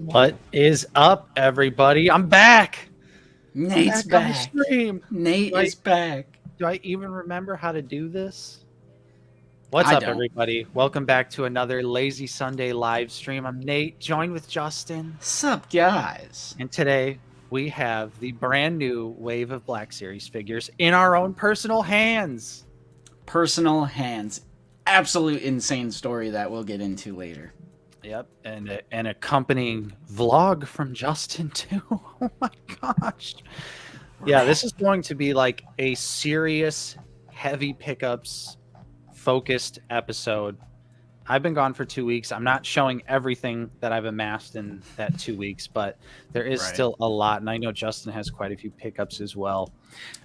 What is up, everybody? I'm back. Nate's On the back. stream. Nate is back. Do I even remember how to do this? What's I up, don't. everybody? Welcome back to another Lazy Sunday live stream. I'm Nate, joined with Justin. Sup, guys? And today we have the brand new wave of Black Series figures in our own personal hands. Personal hands. Absolute insane story that we'll get into later. Yep, and an accompanying vlog from Justin too. Oh my gosh. Yeah, this is going to be like a serious, heavy pickups focused episode. I've been gone for 2 weeks. I'm not showing everything that I've amassed in that 2 weeks, but there is still a lot, and I know Justin has quite a few pickups as well.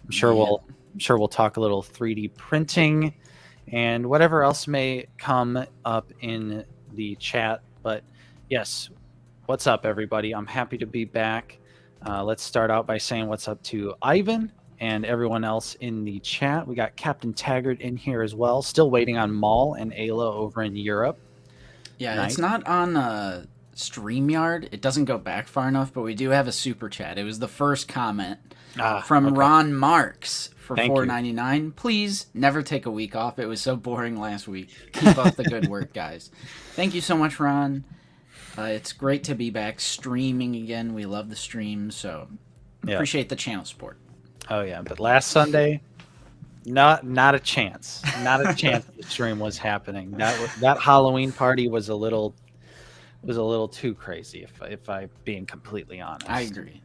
I'm sure we'll talk a little 3D printing and whatever else may come up in the chat. But yes, what's up, everybody? I'm happy to be back. Let's start out by saying what's up to Ivan and everyone else in the chat. We got Captain Taggart in here as well. Still waiting on Maul and Ayla over in Europe. Yeah, nice. It's not on StreamYard. It doesn't go back far enough, but we do have a super chat. It was the first comment from Ron Marks for $4.99. Please never take a week off. It was so boring last week. Keep up the good work, guys. Thank you so much, Ron. It's great to be back streaming again. We love the stream, so appreciate the channel support. Oh yeah, but last Sunday, not a chance. Not a chance the stream was happening. That Halloween party was a little too crazy, if I'm being completely honest. I agree.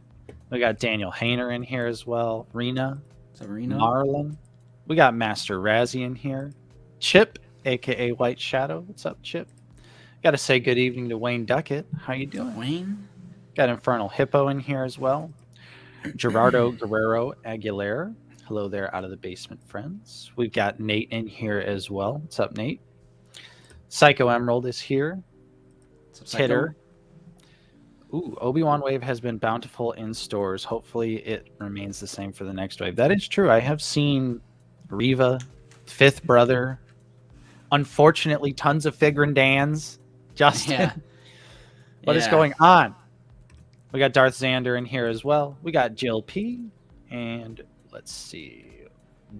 We got Daniel Hayner in here as well. Rena. Rena. Marlon. We got Master Razzie in here. Chip, aka White Shadow. What's up, Chip? Got to say good evening to Wayne Duckett. How you doing? Wayne. Got Infernal Hippo in here as well. Gerardo Guerrero Aguilera. Hello there, out of the basement, friends. We've got Nate in here as well. What's up, Nate? Psycho Emerald is here. Titter. Ooh, Obi-Wan Wave has been bountiful in stores. Hopefully it remains the same for the next wave. That is true. I have seen Riva, Fifth Brother, unfortunately tons of Figrin Dans. Justin, what is going on? We got Darth Xander in here as well. We got Jill P. And let's see.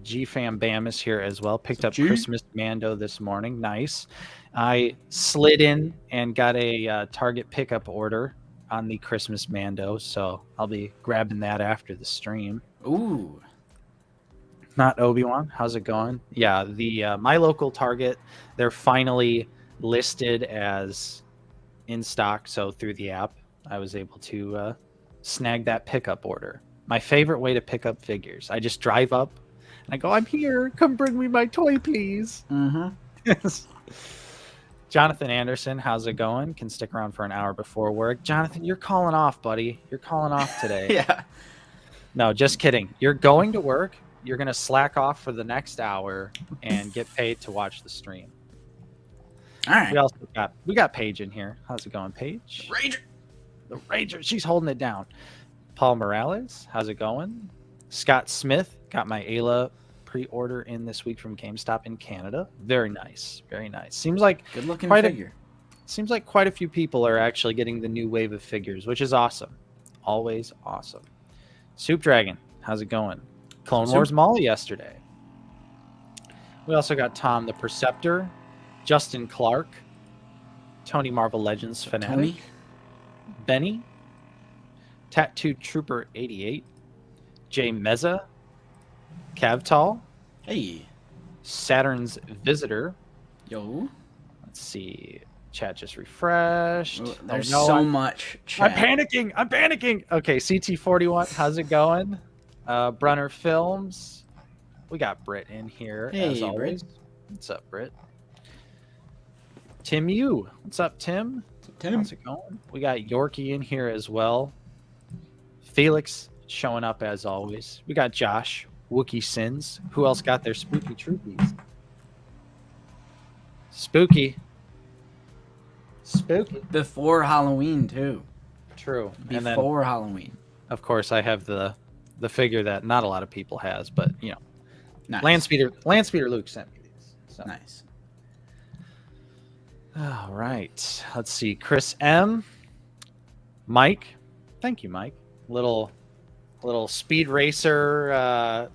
G-Fam Bam is here as well. Picked up Christmas Mando this morning. Nice. I slid in and got a Target pickup order on the Christmas Mando, so I'll be grabbing that after the stream. Ooh. Not Obi-Wan. How's it going? Yeah, the my local Target, they're finally listed as in stock, so through the app, I was able to snag that pickup order. My favorite way to pick up figures. I just drive up and I go, I'm here. Come bring me my toy, please. Mm-hmm. Jonathan Anderson, how's it going? Can stick around for an hour before work. Jonathan, you're calling off, buddy. You're calling off today. Yeah. No, just kidding. You're going to work. You're going to slack off for the next hour and get paid to watch the stream. All right. We got Paige in here. How's it going, Paige? The Rager. She's holding it down. Paul Morales, how's it going? Scott Smith, got my Ayla pre-order in this week from GameStop in Canada. Very nice. Very nice. Seems like good looking figure. Seems like quite a few people are actually getting the new wave of figures, which is awesome. Always awesome. Soup Dragon, how's it going? Clone Wars Mall yesterday. We also got Tom the Perceptor, Justin Clark, Tony Marvel Legends Fanatic, Benny, Tattooed Trooper 88, Jay Meza, Cavtall, hey, Saturn's Visitor. Yo. Let's see. Chat just refreshed. Ooh, there's so much chat. I'm panicking. Okay, CT41, how's it going? Brunner Films. We got Britt in here as always. Britt. What's up, Britt? Tim Yu. What's up, Tim? How's it going? We got Yorkie in here as well. Felix showing up as always. We got Josh, Wookie Sins. Who else got their spooky troopies? Spooky. Before Halloween, too. True. Before Halloween. Of course, I have the figure that not a lot of people has, but, you know. Nice. Landspeeder Luke sent me these. So. Nice. All right. Let's see. Chris M. Mike, thank you, Mike. Little speed racer. I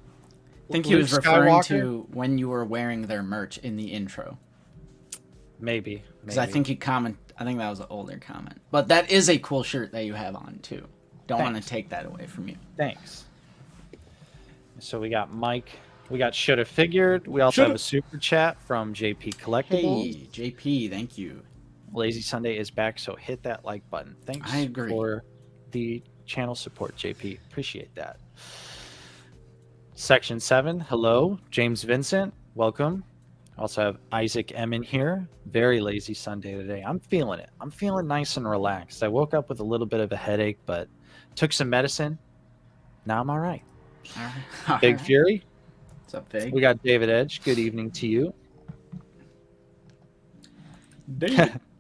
think he was referring to when you were wearing their merch in the intro. Maybe. Because I think I think that was an older comment. But that is a cool shirt that you have on, too. Don't want to take that away from you. Thanks. So we got Mike. We got Shoulda Figured. We also have a super chat from JP Collectibles. Hey, JP, thank you. Lazy Sunday is back, so hit that like button. Thanks for the channel support, JP. Appreciate that. Section 7, hello. James Vincent, welcome. Also have Isaac M in here. Very lazy Sunday today. I'm feeling it. I'm feeling nice and relaxed. I woke up with a little bit of a headache, but took some medicine. Now I'm all right. Big Fury. What's up, Big? We got David Edge. Good evening to you.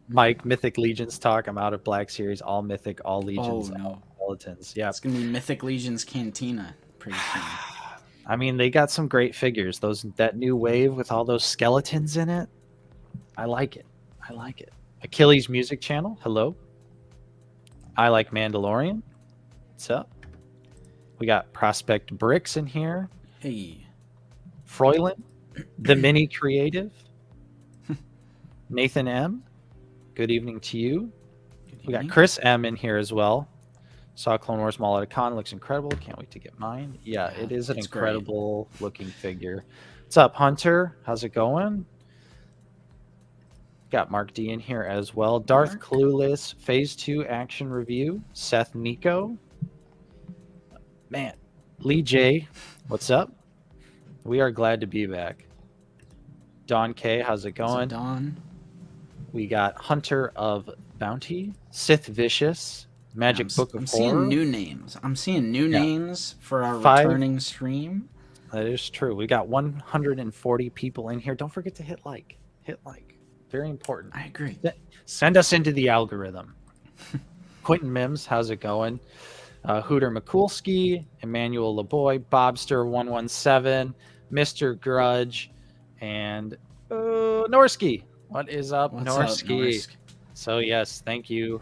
Mike, Mythic Legions talk. I'm out of Black Series. All Mythic, all Legions, all Skeletons. Yeah, it's gonna be Mythic Legions Cantina pretty soon. I mean, they got some great figures. That new wave with all those skeletons in it. I like it. I like it. Achilles Music Channel. Hello. I like Mandalorian. What's up? We got Prospect Bricks in here. Hey. Froylan. The Mini Creative. Nathan M. Good evening to you. We got Chris M in here as well. Saw Clone Wars Mall at a con. Looks incredible. Can't wait to get mine. Yeah, it is an incredible looking figure. What's up, Hunter? How's it going? Got Mark D in here as well. Darth Clueless, Phase 2 action review. Seth Nico. Man. Lee J, what's up? We are glad to be back. Don K, how's it going? Don. We got Hunter of Bounty. Sith Vicious. Magic Book of Horror. I'm seeing new names for our returning stream. That is true. We got 140 people in here. Don't forget to hit like. Hit like. Very important. I agree. Send us into the algorithm. Quentin Mims, how's it going? Hooter Mikulski, Emmanuel LeBoy, Bobster117, Mr. Grudge, and Norsky. What is up, Norsky? So yes, thank you.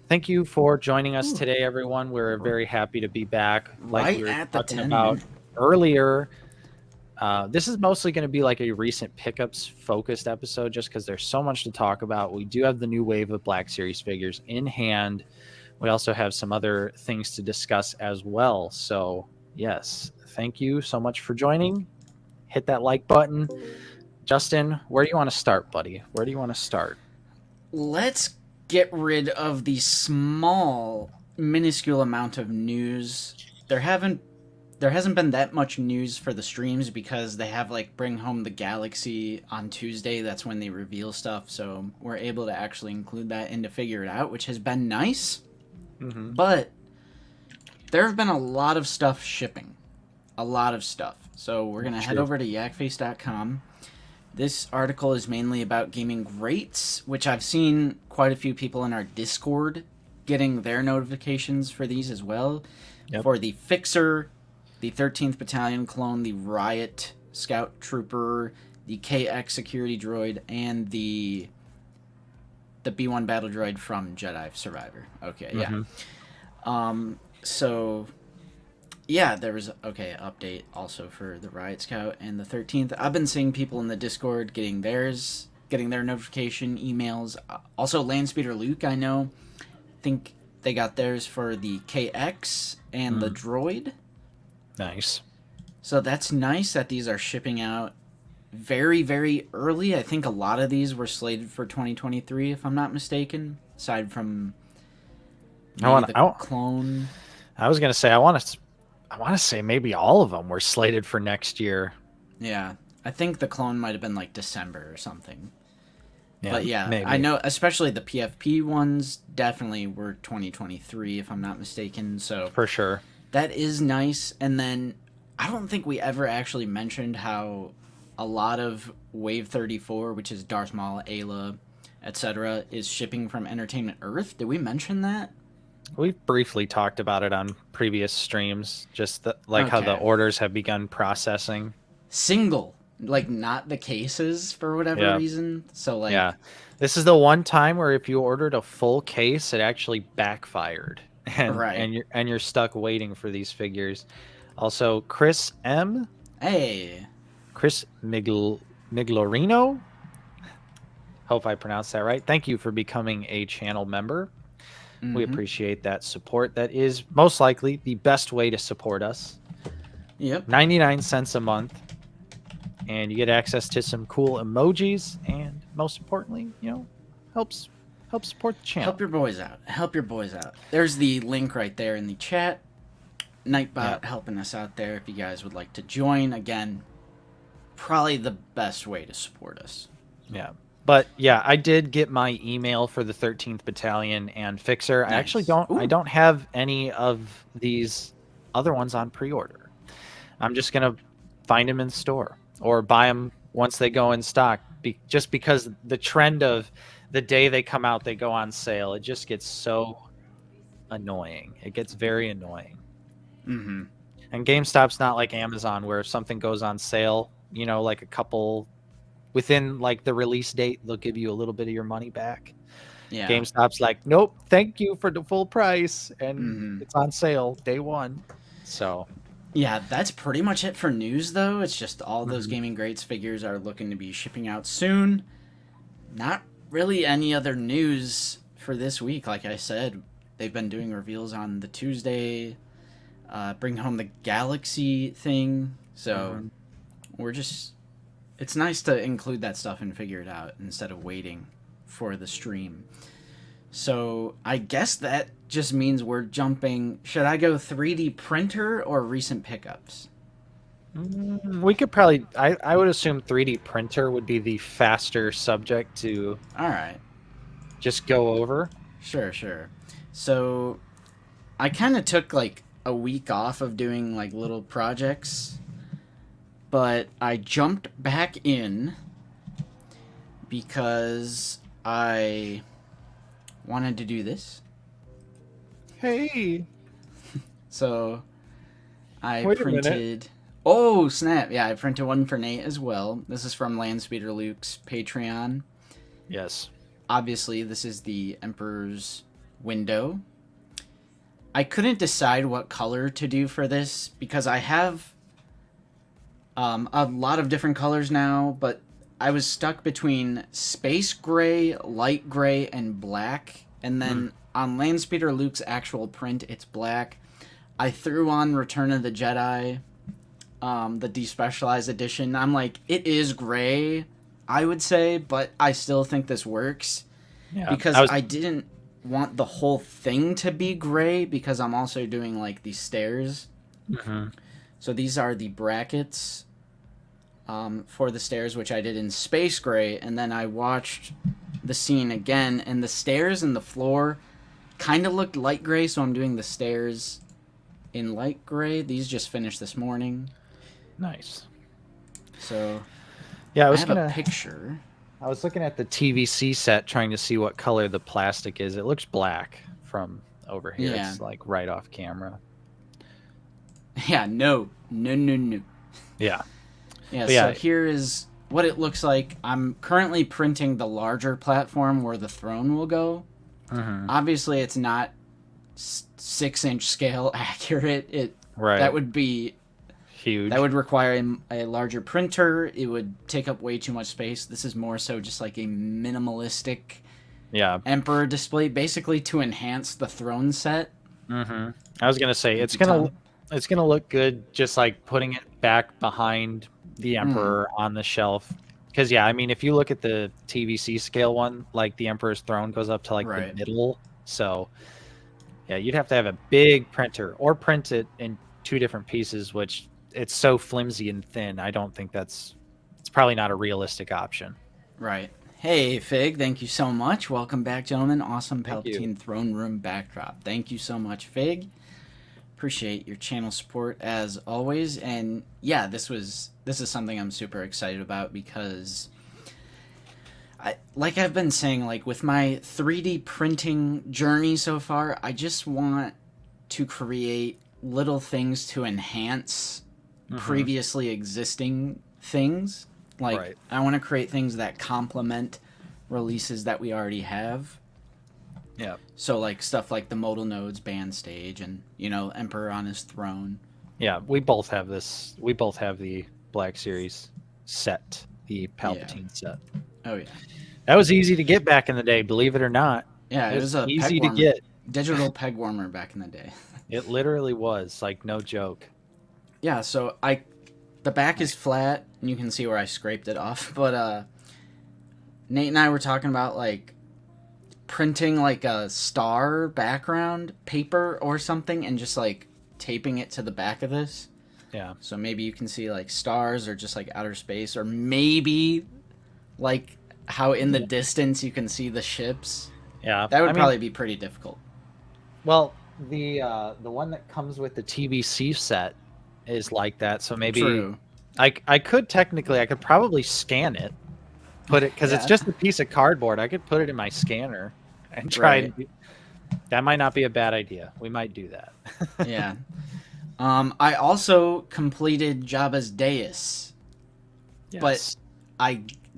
Thank you for joining us today, everyone. We're very happy to be back. Like we were talking about earlier, this is mostly going to be like a recent pickups focused episode just because there's so much to talk about. We do have the new wave of Black Series figures in hand. We also have some other things to discuss as well. So, yes, thank you so much for joining. Hit that like button. Justin, where do you want to start, buddy? Where do you want to start? Let's get rid of the small, minuscule amount of news. There hasn't been that much news for the streams because they have like Bring Home the Galaxy on Tuesday. That's when they reveal stuff, so we're able to actually include that in to figure it out, which has been nice. Mm-hmm. But there have been a lot of stuff shipping. A lot of stuff. So we're going to head over to yakface.com. This article is mainly about gaming rates, which I've seen quite a few people in our Discord getting their notifications for these as well. Yep. For the Fixer, the 13th Battalion clone, the Riot Scout Trooper, the KX Security Droid, and the B-1 Battle Droid from Jedi Survivor. Okay, yeah. So, yeah, there was, update also for the Riot Scout and the 13th. I've been seeing people in the Discord getting their notification emails. Also, Landspeeder Luke, I know, think they got theirs for the KX and the Droid. Nice. So that's nice that these are shipping out very, very early. I think a lot of these were slated for 2023, if I'm not mistaken, aside from the clone. I was going to say, I want to say maybe all of them were slated for next year. Yeah. I think the clone might have been like December or something. Yeah, but yeah, maybe. I know especially the PFP ones definitely were 2023, if I'm not mistaken. So for sure. That is nice. And then I don't think we ever actually mentioned how a lot of Wave 34, which is Darth Maul, Ayla, etc., is shipping from Entertainment Earth. Did we mention that? We briefly talked about it on previous streams, just how the orders have begun processing. Single like not the cases for whatever reason. So like, yeah, this is the one time where if you ordered a full case, it actually backfired, and you're stuck waiting for these figures. Also, Chris M. Hey, Chris Miglorino. Hope I pronounced that right. Thank you for becoming a channel member. We appreciate that support. That is most likely the best way to support us. Yep. 99 cents a month. And you get access to some cool emojis. And most importantly, helps support the channel. Help your boys out. There's the link right there in the chat. Nightbot helping us out there if you guys would like to join. Again, probably the best way to support us. Yeah. But yeah, I did get my email for the 13th Battalion and Fixer. Nice. I actually don't have any of these other ones on pre-order. I'm just going to find them in the store or buy them once they go in stock, just because the trend of the day they come out, they go on sale. It just gets so annoying. It gets very annoying. Mm-hmm. And GameStop's not like Amazon where if something goes on sale, like a couple... within like the release date, they'll give you a little bit of your money back. Yeah. GameStop's like, nope, thank you for the full price, and it's on sale day one. So, yeah, that's pretty much it for news, though. It's just all those Gaming Greats figures are looking to be shipping out soon. Not really any other news for this week. Like I said, they've been doing reveals on the Tuesday, bring home the Galaxy thing. So we're just... It's nice to include that stuff and figure it out instead of waiting for the stream. So I guess that just means we're jumping... Should I go 3D printer or recent pickups? We could probably... I would assume 3D printer would be the faster subject to... All right. Just go over. Sure. So I kind of took like a week off of doing like little projects... But I jumped back in because I wanted to do this. Hey. So I printed... Oh, snap. Yeah, I printed one for Nate as well. This is from Landspeeder Luke's Patreon. Yes. Obviously, this is the Emperor's window. I couldn't decide what color to do for this because I have... a lot of different colors now, but I was stuck between space gray, light gray, and black. And then on Landspeeder Luke's actual print, it's black. I threw on Return of the Jedi, the despecialized edition. I'm like, it is gray, I would say, but I still think this works. Yeah, because I didn't want the whole thing to be gray because I'm also doing like these stairs. So these are the brackets for the stairs, which I did in space gray, and then I watched the scene again, and the stairs and the floor kind of looked light gray, so I'm doing the stairs in light gray. These just finished this morning. Nice. So, yeah, I have a picture. I was looking at the TVC set, trying to see what color the plastic is. It looks black from over here. Yeah. It's like right off camera. Yeah, no. Yeah. So here is what it looks like. I'm currently printing the larger platform where the throne will go. Obviously, it's not 6-inch scale accurate. That would be huge. That would require a larger printer. It would take up way too much space. This is more so just like a minimalistic Emperor display, basically to enhance the throne set. I was gonna say it's gonna look good just like putting it back behind the Emperor on the shelf, because I mean, if you look at the TVC scale one, like the Emperor's throne goes up to like the middle, so you'd have to have a big printer or print it in 2 different pieces, which it's so flimsy and thin. I don't think it's probably not a realistic option. Right. Hey Fig, thank you so much. Welcome back, gentlemen. Awesome Palpatine throne room backdrop. Thank you so much, Fig. Appreciate your channel support as always. And yeah, this is something I'm super excited about because like I've been saying, like with my 3D printing journey so far, I just want to create little things to enhance previously existing things. Like, I want to create things that complement releases that we already have. Yeah. So, like, stuff like the Modal Nodes band stage and, Emperor on his throne. Yeah, we both have this. We both have the Black Series set, the Palpatine set. Oh, yeah. That was easy to get back in the day, believe it or not. Yeah, it was a easy peg to get. Digital peg warmer back in the day. It literally was, like, no joke. Yeah, so the back is flat, and you can see where I scraped it off, but Nate and I were talking about, like, printing, like, a star background paper or something and just, like, taping it to the back of this. Yeah. So maybe you can see, like, stars or just, like, outer space, or maybe, like, how in the distance you can see the ships. Yeah. That would probably be pretty difficult. Well, the one that comes with the TBC set is like that, so maybe True. I could probably scan it, put it, because it's just a piece of cardboard. I could put it in my scanner and try that might not be a bad idea. We might do that. Yeah. I also completed Jabba's Dais. Yes. But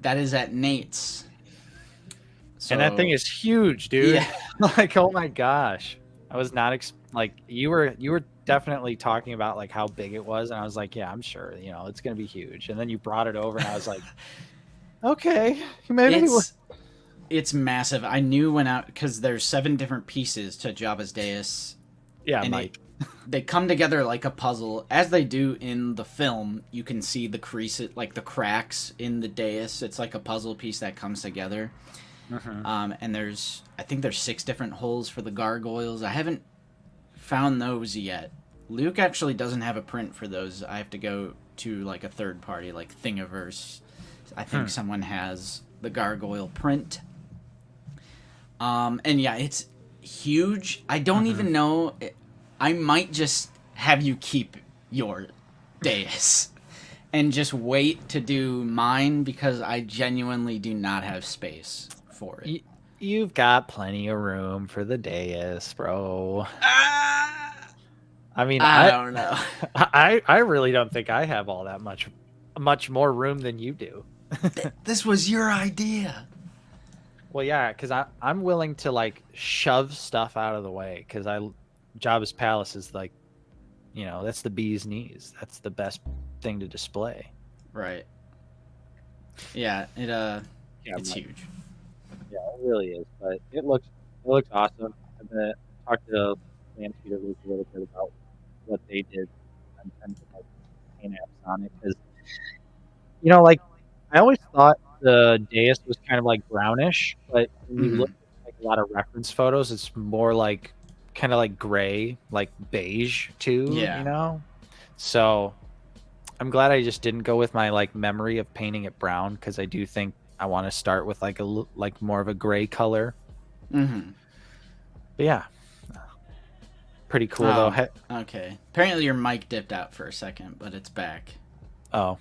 that is at Nate's. So, and that thing is huge, dude. Yeah. Like, oh my gosh. I was not you were definitely talking about like how big it was, and I was like, yeah, I'm sure, it's gonna be huge. And then you brought it over, and I was like, okay, maybe it's massive. I knew when out because there's 7 different pieces to Jabba's Dais. Yeah, and Mike. They come together like a puzzle, as they do in the film. You can see the creases, like the cracks in the dais. It's like a puzzle piece that comes together. Mm-hmm. And I think there's 6 different holes for the gargoyles. I haven't found those yet. Luke actually doesn't have a print for those. I have to go to like a third party, like Thingiverse. I think someone has the gargoyle print. And yeah, it's huge. I don't even know. I might just have you keep your dais and just wait to do mine, because I genuinely do not have space for it. You've got plenty of room for the dais, bro. I mean, I don't know. I really don't think I have all that much more room than you do. This was your idea. Well, yeah, because I'm willing to like shove stuff out of the way, because Jabba's palace is like, that's the bee's knees. That's the best thing to display. Right. Yeah, it's huge. Yeah, it really is. But it looks awesome. I talked to Land Peter Luke a little bit about what they did in terms of like paint apps on it, because like I always thought the dais was kind of like brownish, but when you look at like a lot of reference photos, it's more like kind of like gray, like beige too. Yeah. So I'm glad I just didn't go with my like memory of painting it brown, because I do think I want to start with like more of a gray color. Mm-hmm. But yeah, pretty cool though. Okay. Apparently your mic dipped out for a second, but it's back. Oh,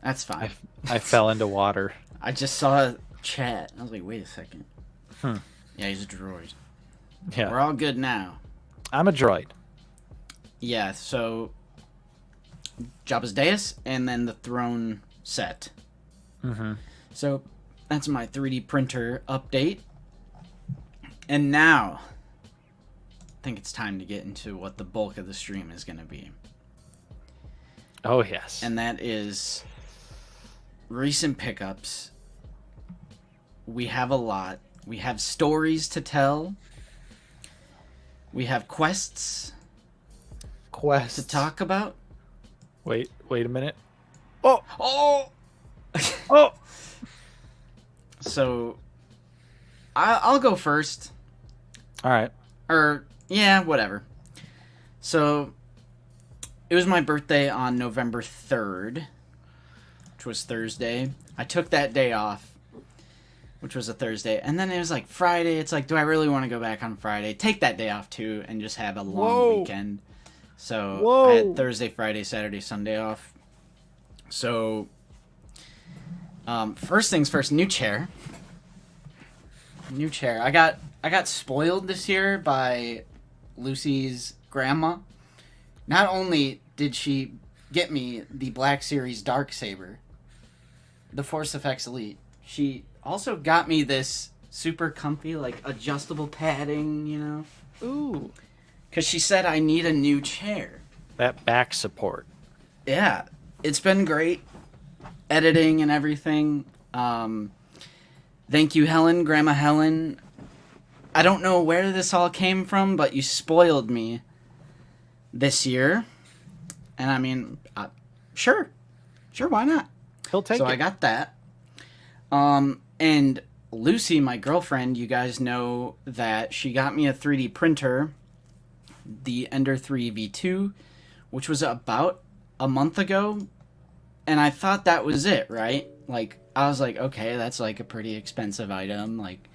that's fine. I fell into water. I just saw a chat. I was like, wait a second. Yeah, he's a droid. Yeah, we're all good now. I'm a droid. Yeah, so Jabba's Dais and then the throne set. Mm-hmm. So that's my 3D printer update. And now I think it's time to get into what the bulk of the stream is going to be. Oh, yes. And that is recent pickups. We have a lot. We have stories to tell. We have quests to talk about. Wait a minute. Oh! Oh! So, I'll go first. All right. Yeah, whatever. So, it was my birthday on November 3rd, which was Thursday. I took that day off, which was a Thursday. And then it was like Friday. It's like, do I really want to go back on Friday? Take that day off too and just have a long weekend. So I had Thursday, Friday, Saturday, Sunday off. So first things first, new chair. I got spoiled this year by Lucy's grandma. Not only did she get me the Black Series Darksaber, the Force FX Elite. She also got me this super comfy, like, adjustable padding, you know? Ooh. Because she said I need a new chair. That back support. Yeah. It's been great. Editing and everything. Thank you, Helen, Grandma Helen. I don't know where this all came from, but you spoiled me this year. And I mean, sure, why not? He'll take it. So I got that. And Lucy, my girlfriend, you guys know that she got me a 3D printer, the Ender 3 V2, which was about a month ago. And I thought that was it, right? Like, I was like, okay, that's like a pretty expensive item. Like,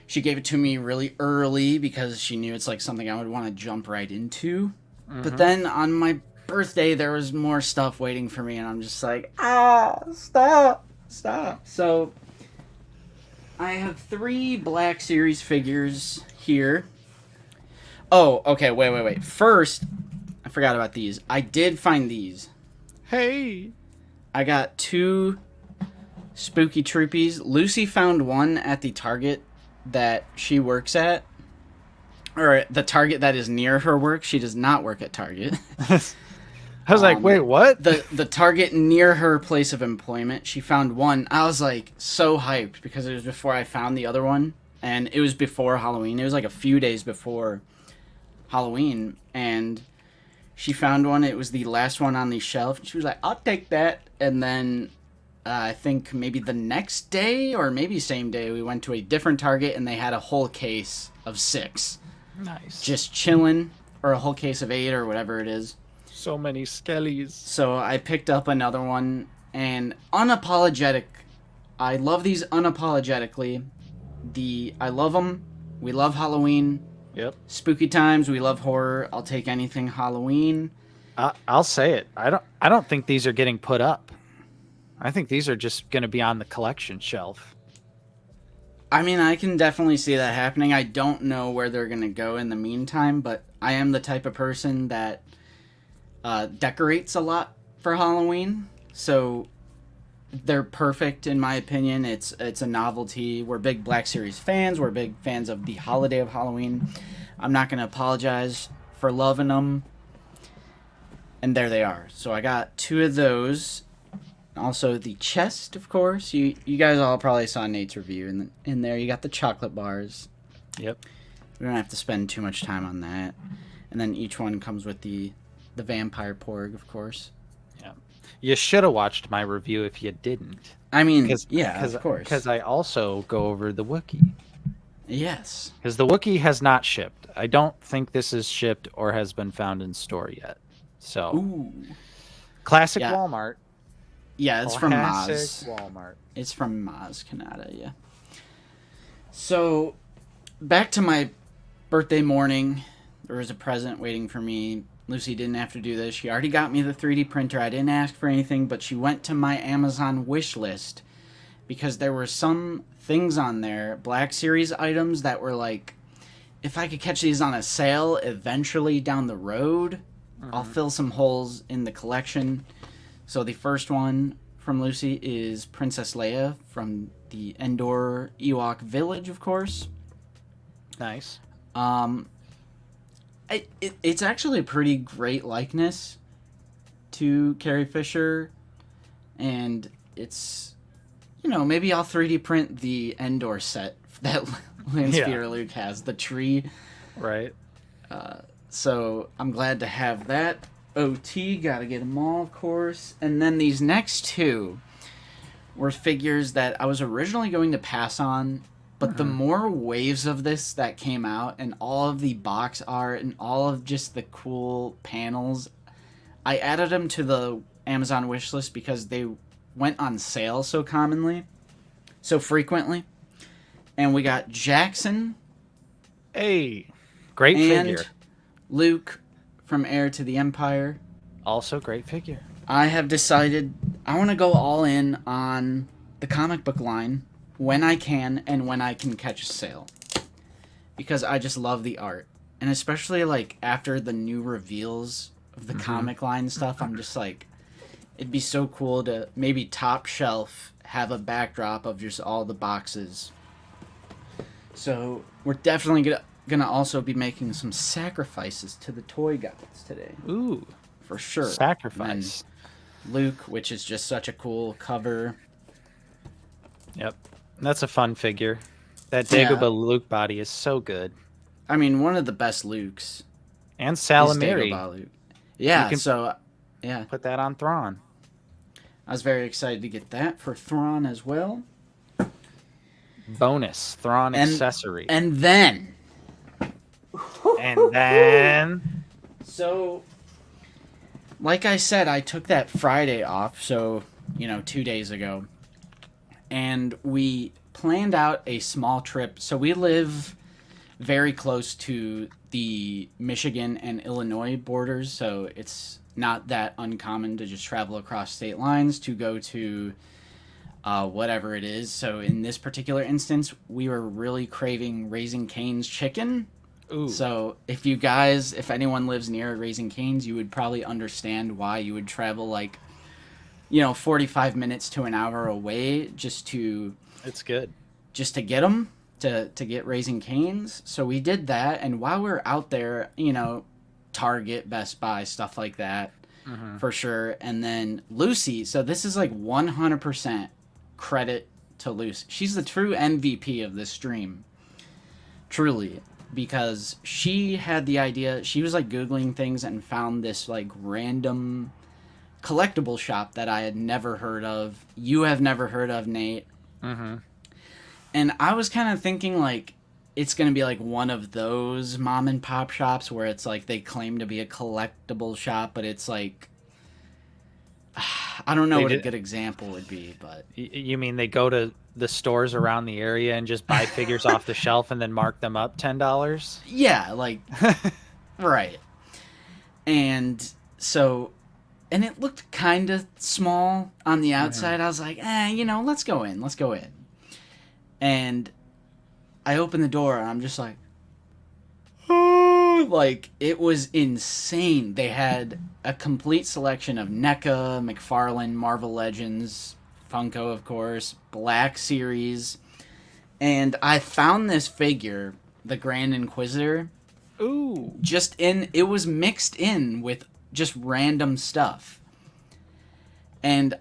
she gave it to me really early because she knew it's like something I would want to jump right into. Mm-hmm. But then on my birthday, there was more stuff waiting for me, and I'm just like, stop. So I have 3 Black Series figures here. Oh, okay, wait. First, I forgot about these. I did find these. Hey! I got 2 Spooky Troopies. Lucy found one at the Target that she works at. Or the Target that is near her work. She does not work at Target. I was like, wait, what? The Target near her place of employment. She found one. I was like so hyped because it was before I found the other one. And it was before Halloween. It was like a few days before Halloween. And she found one. It was the last one on the shelf. She was like, I'll take that. And then I think maybe the next day or maybe same day, we went to a different Target and they had a whole case of 6. Nice. Just chilling. Or a whole case of 8 or whatever it is. So many skellies. So I picked up another one. And unapologetic. I love these unapologetically. I love them. We love Halloween. Yep. Spooky times. We love horror. I'll take anything Halloween. I'll say it. I don't think these are getting put up. I think these are just going to be on the collection shelf. I mean, I can definitely see that happening. I don't know where they're going to go in the meantime, but I am the type of person that decorates a lot for Halloween. So they're perfect in my opinion. It's a novelty. We're big Black Series fans. We're big fans of the holiday of Halloween. I'm not going to apologize for loving them. And there they are. So I got 2 of those. Also the chest, of course. You guys all probably saw Nate's review. In there you got the chocolate bars. Yep. We don't have to spend too much time on that. And then each one comes with the vampire porg, of course. Yeah. You should have watched my review if you didn't. I mean, of course. Because I also go over the Wookiee. Yes. Because the Wookiee has not shipped. I don't think this is shipped or has been found in store yet. So, ooh. Classic Walmart. Yeah, it's from Maz. Classic Walmart. It's from Maz Canada, yeah. So, back to my birthday morning. There was a present waiting for me. Lucy didn't have to do this. She already got me the 3D printer. I didn't ask for anything, but she went to my Amazon wish list because there were some things on there, Black Series items that were like, if I could catch these on a sale eventually down the road, I'll fill some holes in the collection. So the first one from Lucy is Princess Leia from the Endor Ewok Village, of course. Nice. It's actually a pretty great likeness to Carrie Fisher, and it's, maybe I'll 3D print the Endor set that Lance Peter Luke has, the tree. Right. So I'm glad to have that. OT, gotta get them all, of course. And then these next 2 were figures that I was originally going to pass on, but the more waves of this that came out and all of the box art and all of just the cool panels, I added them to the Amazon wish list because they went on sale so frequently. And we got Jackson. Hey, great figure. Luke from Heir to the Empire. Also great figure. I have decided I want to go all in on the comic book line when I can and when I can catch a sale. Because I just love the art. And especially like after the new reveals of the comic line stuff, I'm just like, it'd be so cool to maybe top shelf have a backdrop of just all the boxes. So we're definitely gonna also be making some sacrifices to the toy gods today. Ooh, for sure. Sacrifice. Luke, which is just such a cool cover. Yep, that's a fun figure. That Dagobah Luke body is so good. I mean, one of the best Lukes. And Salamiri. Luke. Yeah, put that on Thrawn. I was very excited to get that for Thrawn as well. Bonus Thrawn accessory. And then. So, like I said, I took that Friday off, so, 2 days ago. And we planned out a small trip. So we live very close to the Michigan and Illinois borders, so it's not that uncommon to just travel across state lines to go to whatever it is. So in this particular instance, we were really craving Raising Cane's chicken. Ooh. So if anyone lives near Raising Cane's, you would probably understand why you would travel 45 minutes to an hour away just to... It's good. Just to get them, to get Raising Cane's. So we did that, and while we were out there, Target, Best Buy, stuff like that, for sure. And then Lucy, so this is 100% credit to Lucy. She's the true MVP of this stream. Truly. Because she had the idea, she was Googling things and found this random collectible shop that I had never heard of. You have never heard of, Nate. Mm-hmm. And I was kind of thinking it's going to be one of those mom and pop shops where it's they claim to be a collectible shop, but it's I don't know what a good example would be, but... You mean they go to the stores around the area and just buy figures off the shelf and then mark them up $10? Yeah, right. And so... And it looked kind of small on the outside. I was like, let's go in. And I opened the door, and I'm just like, oh, it was insane. They had a complete selection of NECA, McFarlane, Marvel Legends, Funko, of course, Black Series. And I found this figure, the Grand Inquisitor. Ooh. It was mixed in with just random stuff. And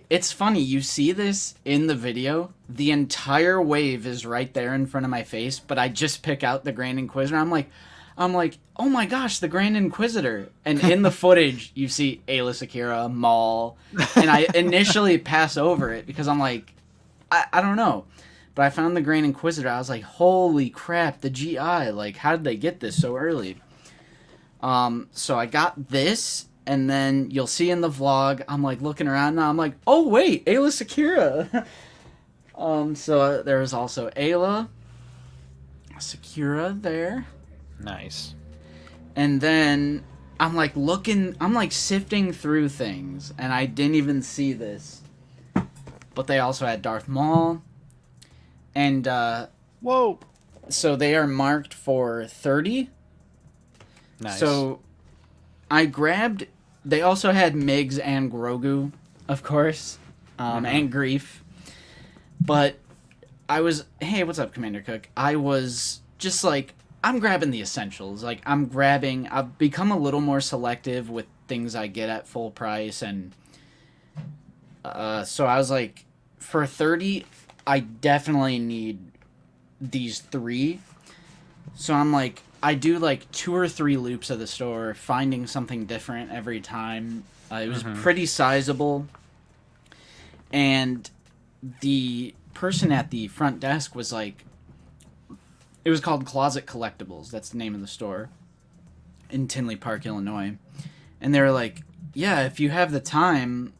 it's funny, you see this in the video, the entire wave is right there in front of my face, but I just pick out the Grand Inquisitor. I'm like, oh my gosh, the Grand Inquisitor. And in the footage, you see Ayla Secura, Maul, and I initially pass over it because I'm like, I don't know. But I found the Grand Inquisitor, I was like, holy crap, the GI, how did they get this so early? So I got this, and then you'll see in the vlog, I'm looking around now, I'm like, oh wait, Ayla Secura. So there's also Ayla Secura there. Nice. And then I'm sifting through things, and I didn't even see this. But they also had Darth Maul. And, whoa. So they are marked for 30. Nice. So I grabbed... They also had Migs and Grogu, of course, and Grief. But I was... Hey, what's up, Commander Cook? I was just I'm grabbing the essentials. I've become a little more selective with things I get at full price. And so I was for 30, I definitely need these 3. So I'm I do 2 or 3 loops of the store, finding something different every time. It was pretty sizable. And the person at the front desk was it was called Closet Collectibles. That's the name of the store in Tinley Park, Illinois. And they were yeah, if you have the time,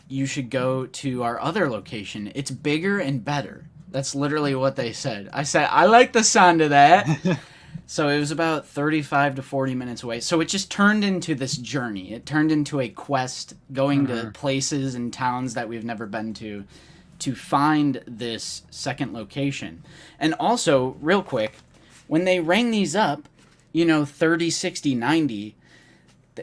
you should go to our other location. It's bigger and better. That's literally what they said. I said, I like the sound of that. So it was about 35 to 40 minutes away. So it just turned into this journey. It turned into a quest going to places and towns that we've never been to find this second location. And also, real quick, when they rang these up, 30, 60, 90,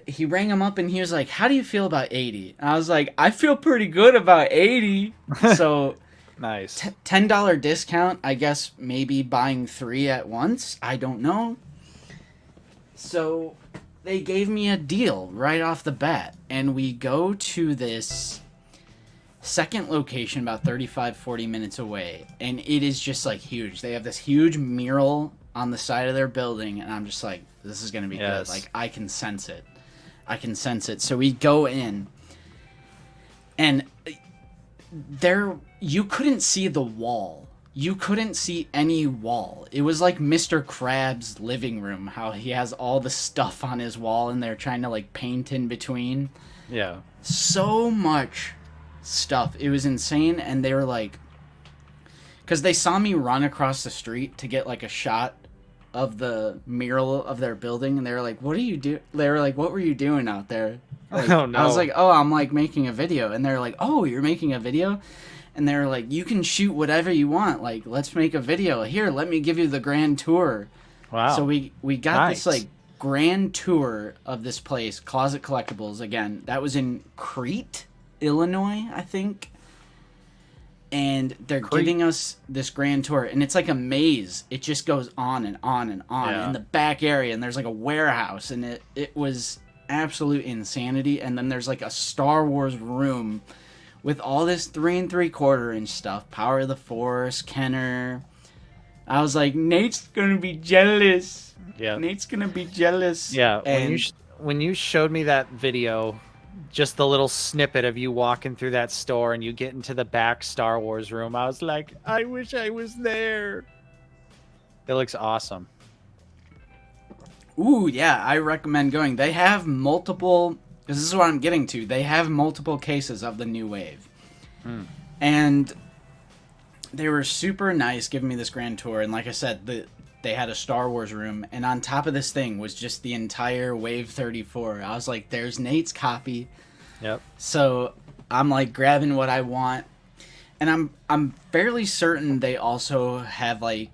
he rang him up and he was like, "How do you feel about 80?" And I was like, "I feel pretty good about 80." So nice. $10 discount. I guess maybe buying 3 at once. I don't know. So they gave me a deal right off the bat, and we go to this second location about 35-40 minutes away, and it is just like huge. They have this huge mural on the side of their building, and I'm just like, this is gonna be good. Like, I can sense it. So we go in, and you couldn't see the wall. You couldn't see any wall. It was like Mr. Krabs' living room, how he has all the stuff on his wall and they're trying to like paint in between. Yeah. So much stuff. It was insane. And they were like, because they saw me run across the street to get like a shot of the mural of their building, and they were like, "What are you do?" They were like, "What were you doing out there?" Like, oh no! I was like, "Oh, I'm like making a video," and they're like, "Oh, you're making a video?" And they were like, "You can shoot whatever you want. Like, let's make a video. Here, let me give you the grand tour." Wow! So we got this like grand tour of this place, Closet Collectibles. Again, that was in Crete, Illinois, I think. And they're giving us this grand tour, and it's like a maze. It just goes on and on and on in the back area, and there's like a warehouse, and it was absolute insanity. And then there's like a Star Wars room with all this 3 3/4 inch stuff, Power of the Force, Kenner. I was like, Nate's gonna be jealous. Yeah, Nate's gonna be jealous. Yeah, and when you showed me that video, just the little snippet of you walking through that store and you get into the back Star Wars room, I was like, I wish I was there. It looks awesome. Ooh, yeah, I recommend going. They have multiple, because this is what I'm getting to, they have multiple cases of the New Wave. And they were super nice giving me this grand tour, and like I said, they had a Star Wars room, and on top of this thing was just the entire Wave 34. I was like, there's Nate's copy. Yep. So I'm like grabbing what I want, and I'm fairly certain they also have like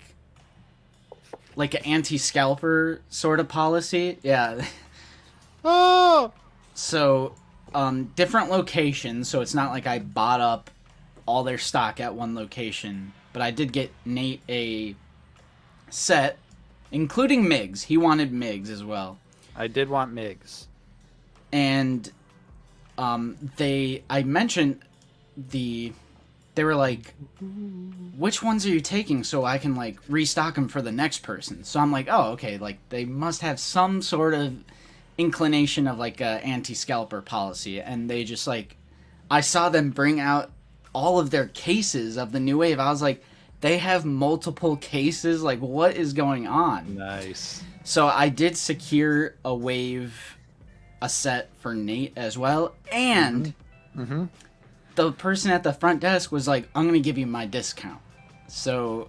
an anti-scalper sort of policy. Yeah. Oh. So different locations, so it's not like I bought up all their stock at one location, but I did get Nate a set, including Migs. He wanted Migs as well. I did want Migs. And I mentioned they were like, which ones are you taking so I can like restock them for the next person? So I'm like, oh, okay, like they must have some sort of inclination of like a anti-scalper policy, and they just like, I saw them bring out all of their cases of the New Wave. I was like, they have multiple cases, like what is going on? Nice. So I did secure a set for Nate as well, and the person at the front desk was like, I'm gonna give you my discount. So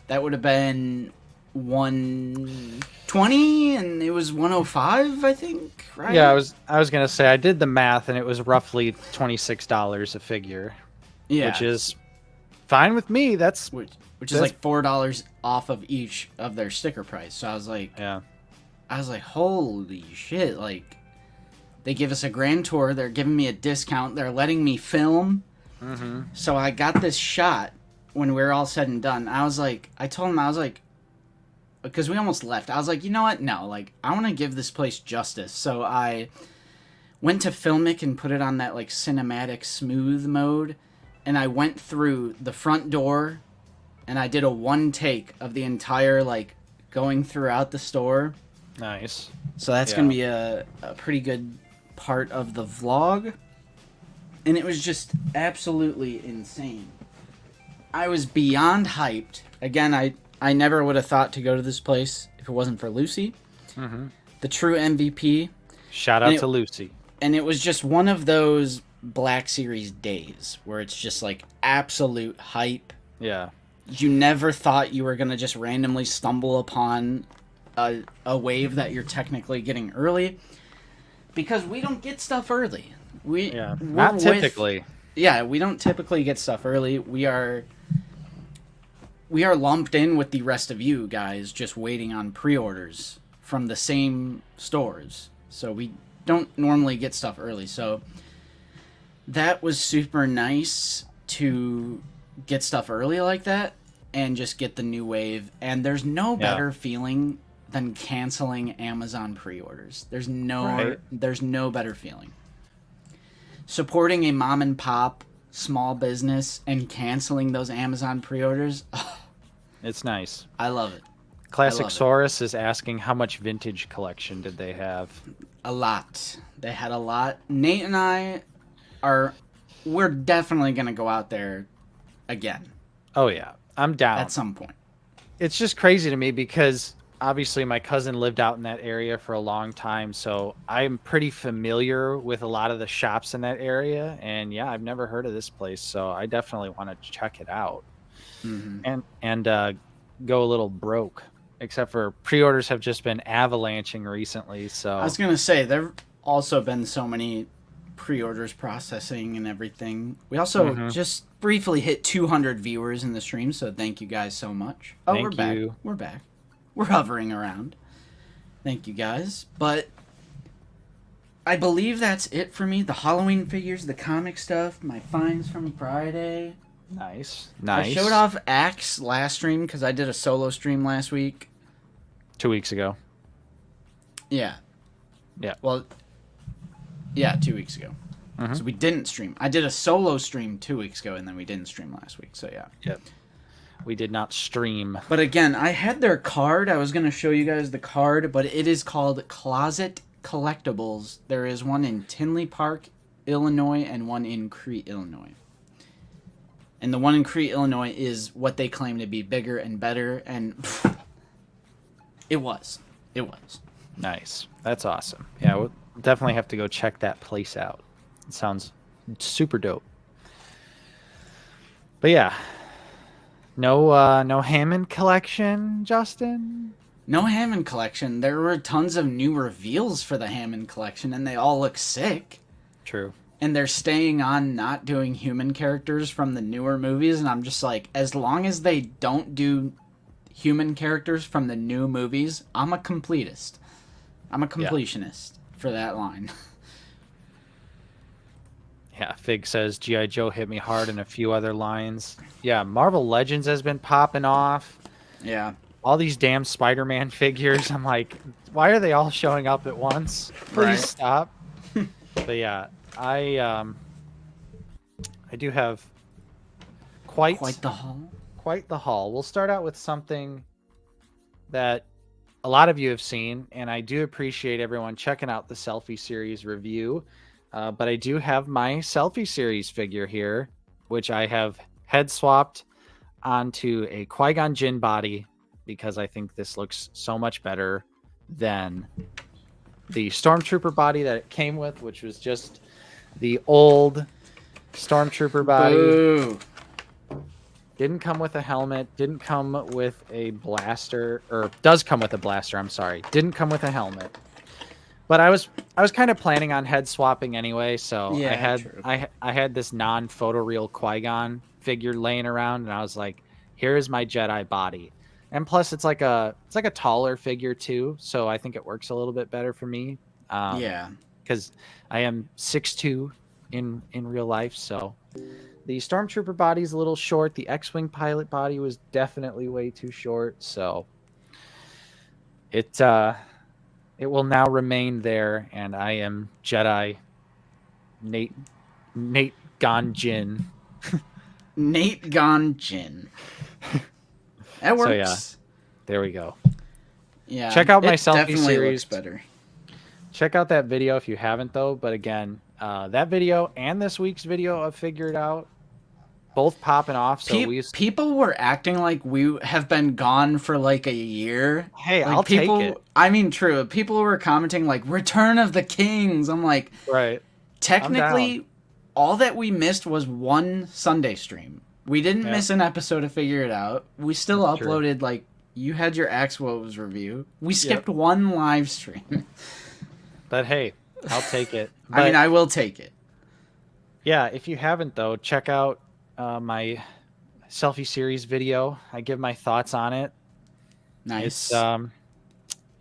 that would have been $120 and it was $105, I think, right? Yeah, I was gonna say, I did the math and it was roughly $26 a figure. Yeah. Which is fine with me. That's which is like $4 off of each of their sticker price. So I was like, holy shit, like they give us a grand tour, they're giving me a discount, they're letting me film. So I got this shot when we were all said and done. I told him, I was like, because we almost left, I was like, you know what, no, like I want to give this place justice. So I went to Filmic and put it on that like cinematic smooth mode, and I went through the front door and I did a one take of the entire like going throughout the store. Nice. So that's gonna be a pretty good part of the vlog, and it was just absolutely insane. I was beyond hyped. Again, I never would have thought to go to this place if it wasn't for Lucy, the true MVP. Shout out to Lucy. And it was just one of those Black Series days where it's just like absolute hype. Yeah. You never thought you were gonna just randomly stumble upon a wave that you're technically getting early, because we don't get stuff early. Not typically. We don't typically get stuff early. We are lumped in with the rest of you guys, just waiting on pre-orders from the same stores. So don't normally get stuff early. So that was super nice to get stuff early like that and just get the new wave. And there's no better feeling than canceling Amazon pre-orders. There's no better feeling. Supporting a mom and pop small business and canceling those Amazon pre-orders. It's nice. I love it. Classic Saurus is asking how much vintage collection did they have? A lot. They had a lot. Nate and I we're definitely going to go out there again. Oh yeah, I'm down. At some point. It's just crazy to me because obviously my cousin lived out in that area for a long time, so I'm pretty familiar with a lot of the shops in that area, and yeah, I've never heard of this place, so I definitely want to check it out. And go a little broke, except for pre-orders have just been avalanching recently. So I was gonna say there've also been so many pre-orders processing and everything. We also just briefly hit 200 viewers in the stream, so thank you guys so much. Oh, we're back. We're back. We're hovering around. Thank you guys. But I believe that's it for me. The Halloween figures, the comic stuff, my finds from Friday. Nice. I showed off Axe last stream because I did a solo stream last week. 2 weeks ago. Yeah. Yeah. Well, yeah, 2 weeks ago. So we didn't stream. I did a solo stream 2 weeks ago, and then we didn't stream last week. So yeah. Yep. We did not stream. But again, I had their card. I was going to show you guys the card, but it is called Closet Collectibles. There is one in Tinley Park, Illinois, and one in Crete, Illinois. And the one in Crete, Illinois is what they claim to be bigger and better, and it was. It was. Nice. That's awesome. Yeah, we'll definitely have to go check that place out. It sounds super dope. But yeah. No Hammond collection, Justin? No Hammond collection. There were tons of new reveals for the Hammond collection, and they all look sick. True. And they're staying on not doing human characters from the newer movies, and I'm just like, as long as they don't do human characters from the new movies, I'm a completist. I'm a completionist for that line. Yeah, Fig says G.I. Joe hit me hard and a few other lines. Yeah, Marvel Legends has been popping off. Yeah. All these damn Spider-Man figures. I'm like, why are they all showing up at once? Please stop. But yeah, I do have quite the haul. Quite the haul. We'll start out with something that a lot of you have seen, and I do appreciate everyone checking out the Selfie Series review. But I do have my Selfie Series figure here, which I have head swapped onto a Qui-Gon Jinn body because I think this looks so much better than the Stormtrooper body that it came with, which was just the old Stormtrooper body. Boo. Didn't come with a helmet, didn't come with a blaster, or does come with a blaster, I'm sorry. Didn't come with a helmet. But I was kind of planning on head swapping anyway, so yeah, I had this non-photoreal Qui-Gon figure laying around, and I was like, here is my Jedi body. And plus it's like a taller figure too, so I think it works a little bit better for me. Yeah. Because I am 6'2" in real life, so the Stormtrooper body is a little short. The X-Wing pilot body was definitely way too short, so it will now remain there, and I am Jedi Nate Gon Jinn. Nate Gon Jinn. That works. So yeah, there we go. Yeah, check out my Selfie Series. Looks better. Check out that video if you haven't, though. But again, that video and this week's video of Figure It Out, both popping off. So people were acting like we have been gone for like a year. Hey, like I'll take it. I mean, true. People were commenting like "Return of the Kings." I'm like, right. Technically, all that we missed was one Sunday stream. We didn't miss an episode of Figure It Out. We still uploaded like you had your Axe Woes review. We skipped one live stream. But hey, I'll take it. I mean, I will take it. Yeah, if you haven't though, check out my Selfie Series video. I give my thoughts on it. Nice. It's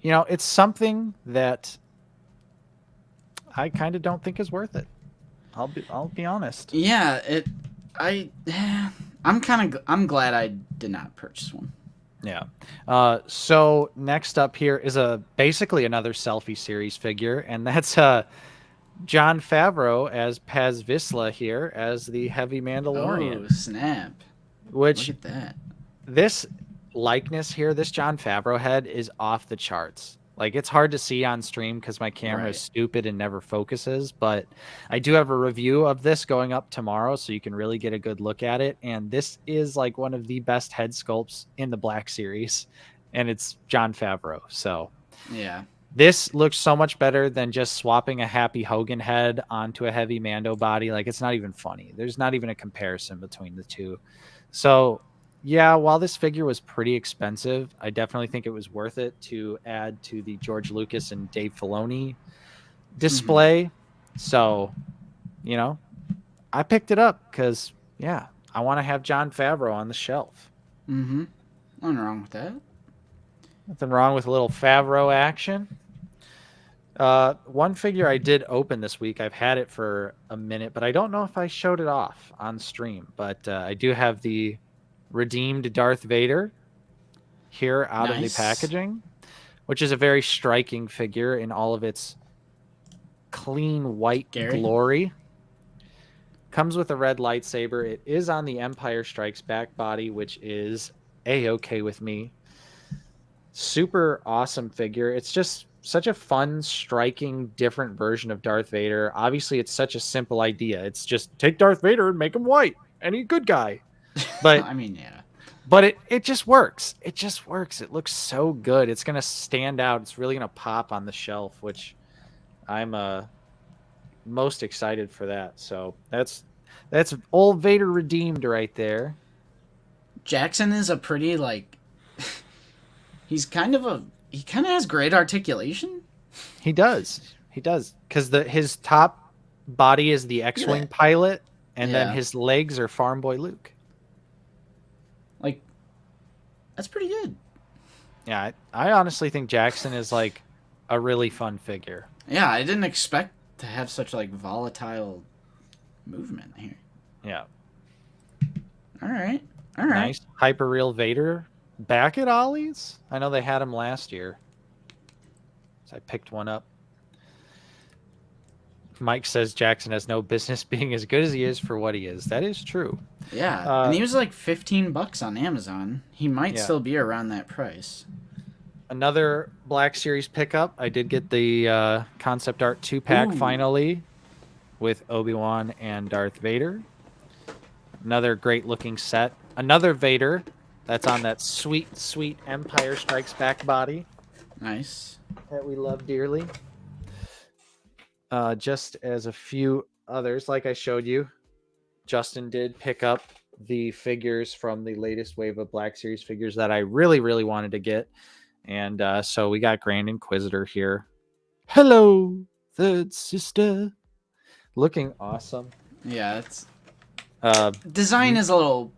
it's something that I kind of don't think is worth it. I'll be honest. Yeah, I'm glad I did not purchase one. Yeah. So next up here is basically another selfie series figure, and that's Jon Favreau as Paz Vizsla here as the Heavy Mandalorian. Oh, snap. Which, look at that. This likeness here, this Jon Favreau head is off the charts. Like, it's hard to see on stream because my camera is stupid and never focuses, but I do have a review of this going up tomorrow, so you can really get a good look at it. And this is like one of the best head sculpts in the Black Series, and it's Jon Favreau. So yeah, this looks so much better than just swapping a Happy Hogan head onto a Heavy Mando body. Like, it's not even funny. There's not even a comparison between the two. So yeah, while this figure was pretty expensive, I definitely think it was worth it to add to the George Lucas and Dave Filoni display. Mm-hmm. So, I picked it up because, yeah, I want to have Jon Favreau on the shelf. Mm-hmm. Nothing wrong with that. Nothing wrong with a little Favreau action. One figure I did open this week, I've had it for a minute, but I don't know if I showed it off on stream. But I do have the redeemed Darth Vader here out of the packaging, which is a very striking figure in all of its clean white glory. Comes with a red lightsaber. It is on the Empire Strikes Back body, which is A-okay with me. Super awesome figure. It's just such a fun, striking, different version of Darth Vader. Obviously, it's such a simple idea. It's just take Darth Vader and make him white, and he's a good guy. But I mean, yeah. But it just works. It just works. It looks so good. It's gonna stand out. It's really gonna pop on the shelf, which I'm most excited for that. So that's old Vader redeemed right there. Jackson is a pretty he kind of has great articulation. He does, because his top body is the X-wing pilot, and then his legs are Farm Boy Luke. Like, that's pretty good. Yeah, I honestly think Jackson is like a really fun figure. Yeah, I didn't expect to have such volatile movement here. Yeah. All right. Nice hyper real Vader back at Ollie's. I know they had him last year, so I picked one up. Mike says Jackson has no business being as good as he is for what he is. That is true. Yeah, and he was like $15 on Amazon. He might still be around that price. Another Black Series pickup. I did get the concept art 2-pack finally with Obi-Wan and Darth Vader. Another great looking set. Another Vader that's on that sweet, sweet Empire Strikes Back body. Nice. That we love dearly. Just as a few others, like I showed you, Justin did pick up the figures from the latest wave of Black Series figures that I really, really wanted to get. And so we got Grand Inquisitor here. Hello, third sister. Looking awesome. Yeah, it's design is a little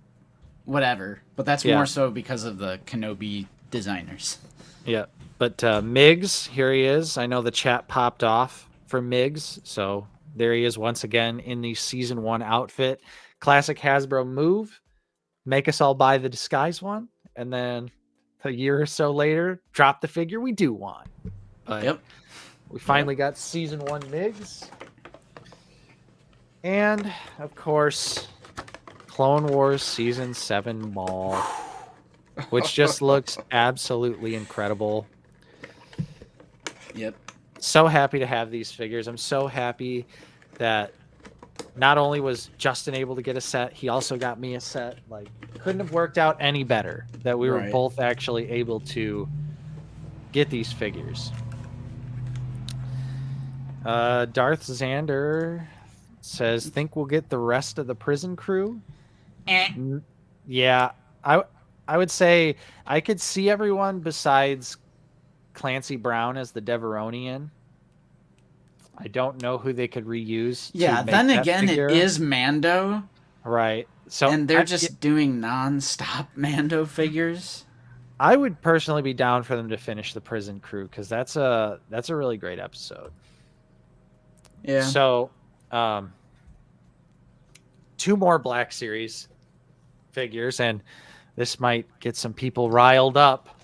whatever, but that's more so because of the Kenobi designers. Yeah, but Miggs, here he is. I know the chat popped off for Miggs, so there he is once again in the Season 1 outfit. Classic Hasbro move. Make us all buy the disguise one, and then a year or so later, drop the figure we do want. But we finally got Season 1 Miggs. And, of course, Clone Wars Season 7 Maul, which just looks absolutely incredible. Yep. So happy to have these figures. I'm so happy that not only was Justin able to get a set, he also got me a set. Like, couldn't have worked out any better that we were both actually able to get these figures. Darth Xander says, think we'll get the rest of the prison crew? Yeah, I would say I could see everyone besides Clancy Brown as the Deveronian. I don't know who they could reuse. Yeah, then again, figure. It is Mando. Right. So and they're just doing non-stop Mando figures. I would personally be down for them to finish the prison crew because that's a really great episode. Yeah. So, 2 more Black Series figures, and this might get some people riled up.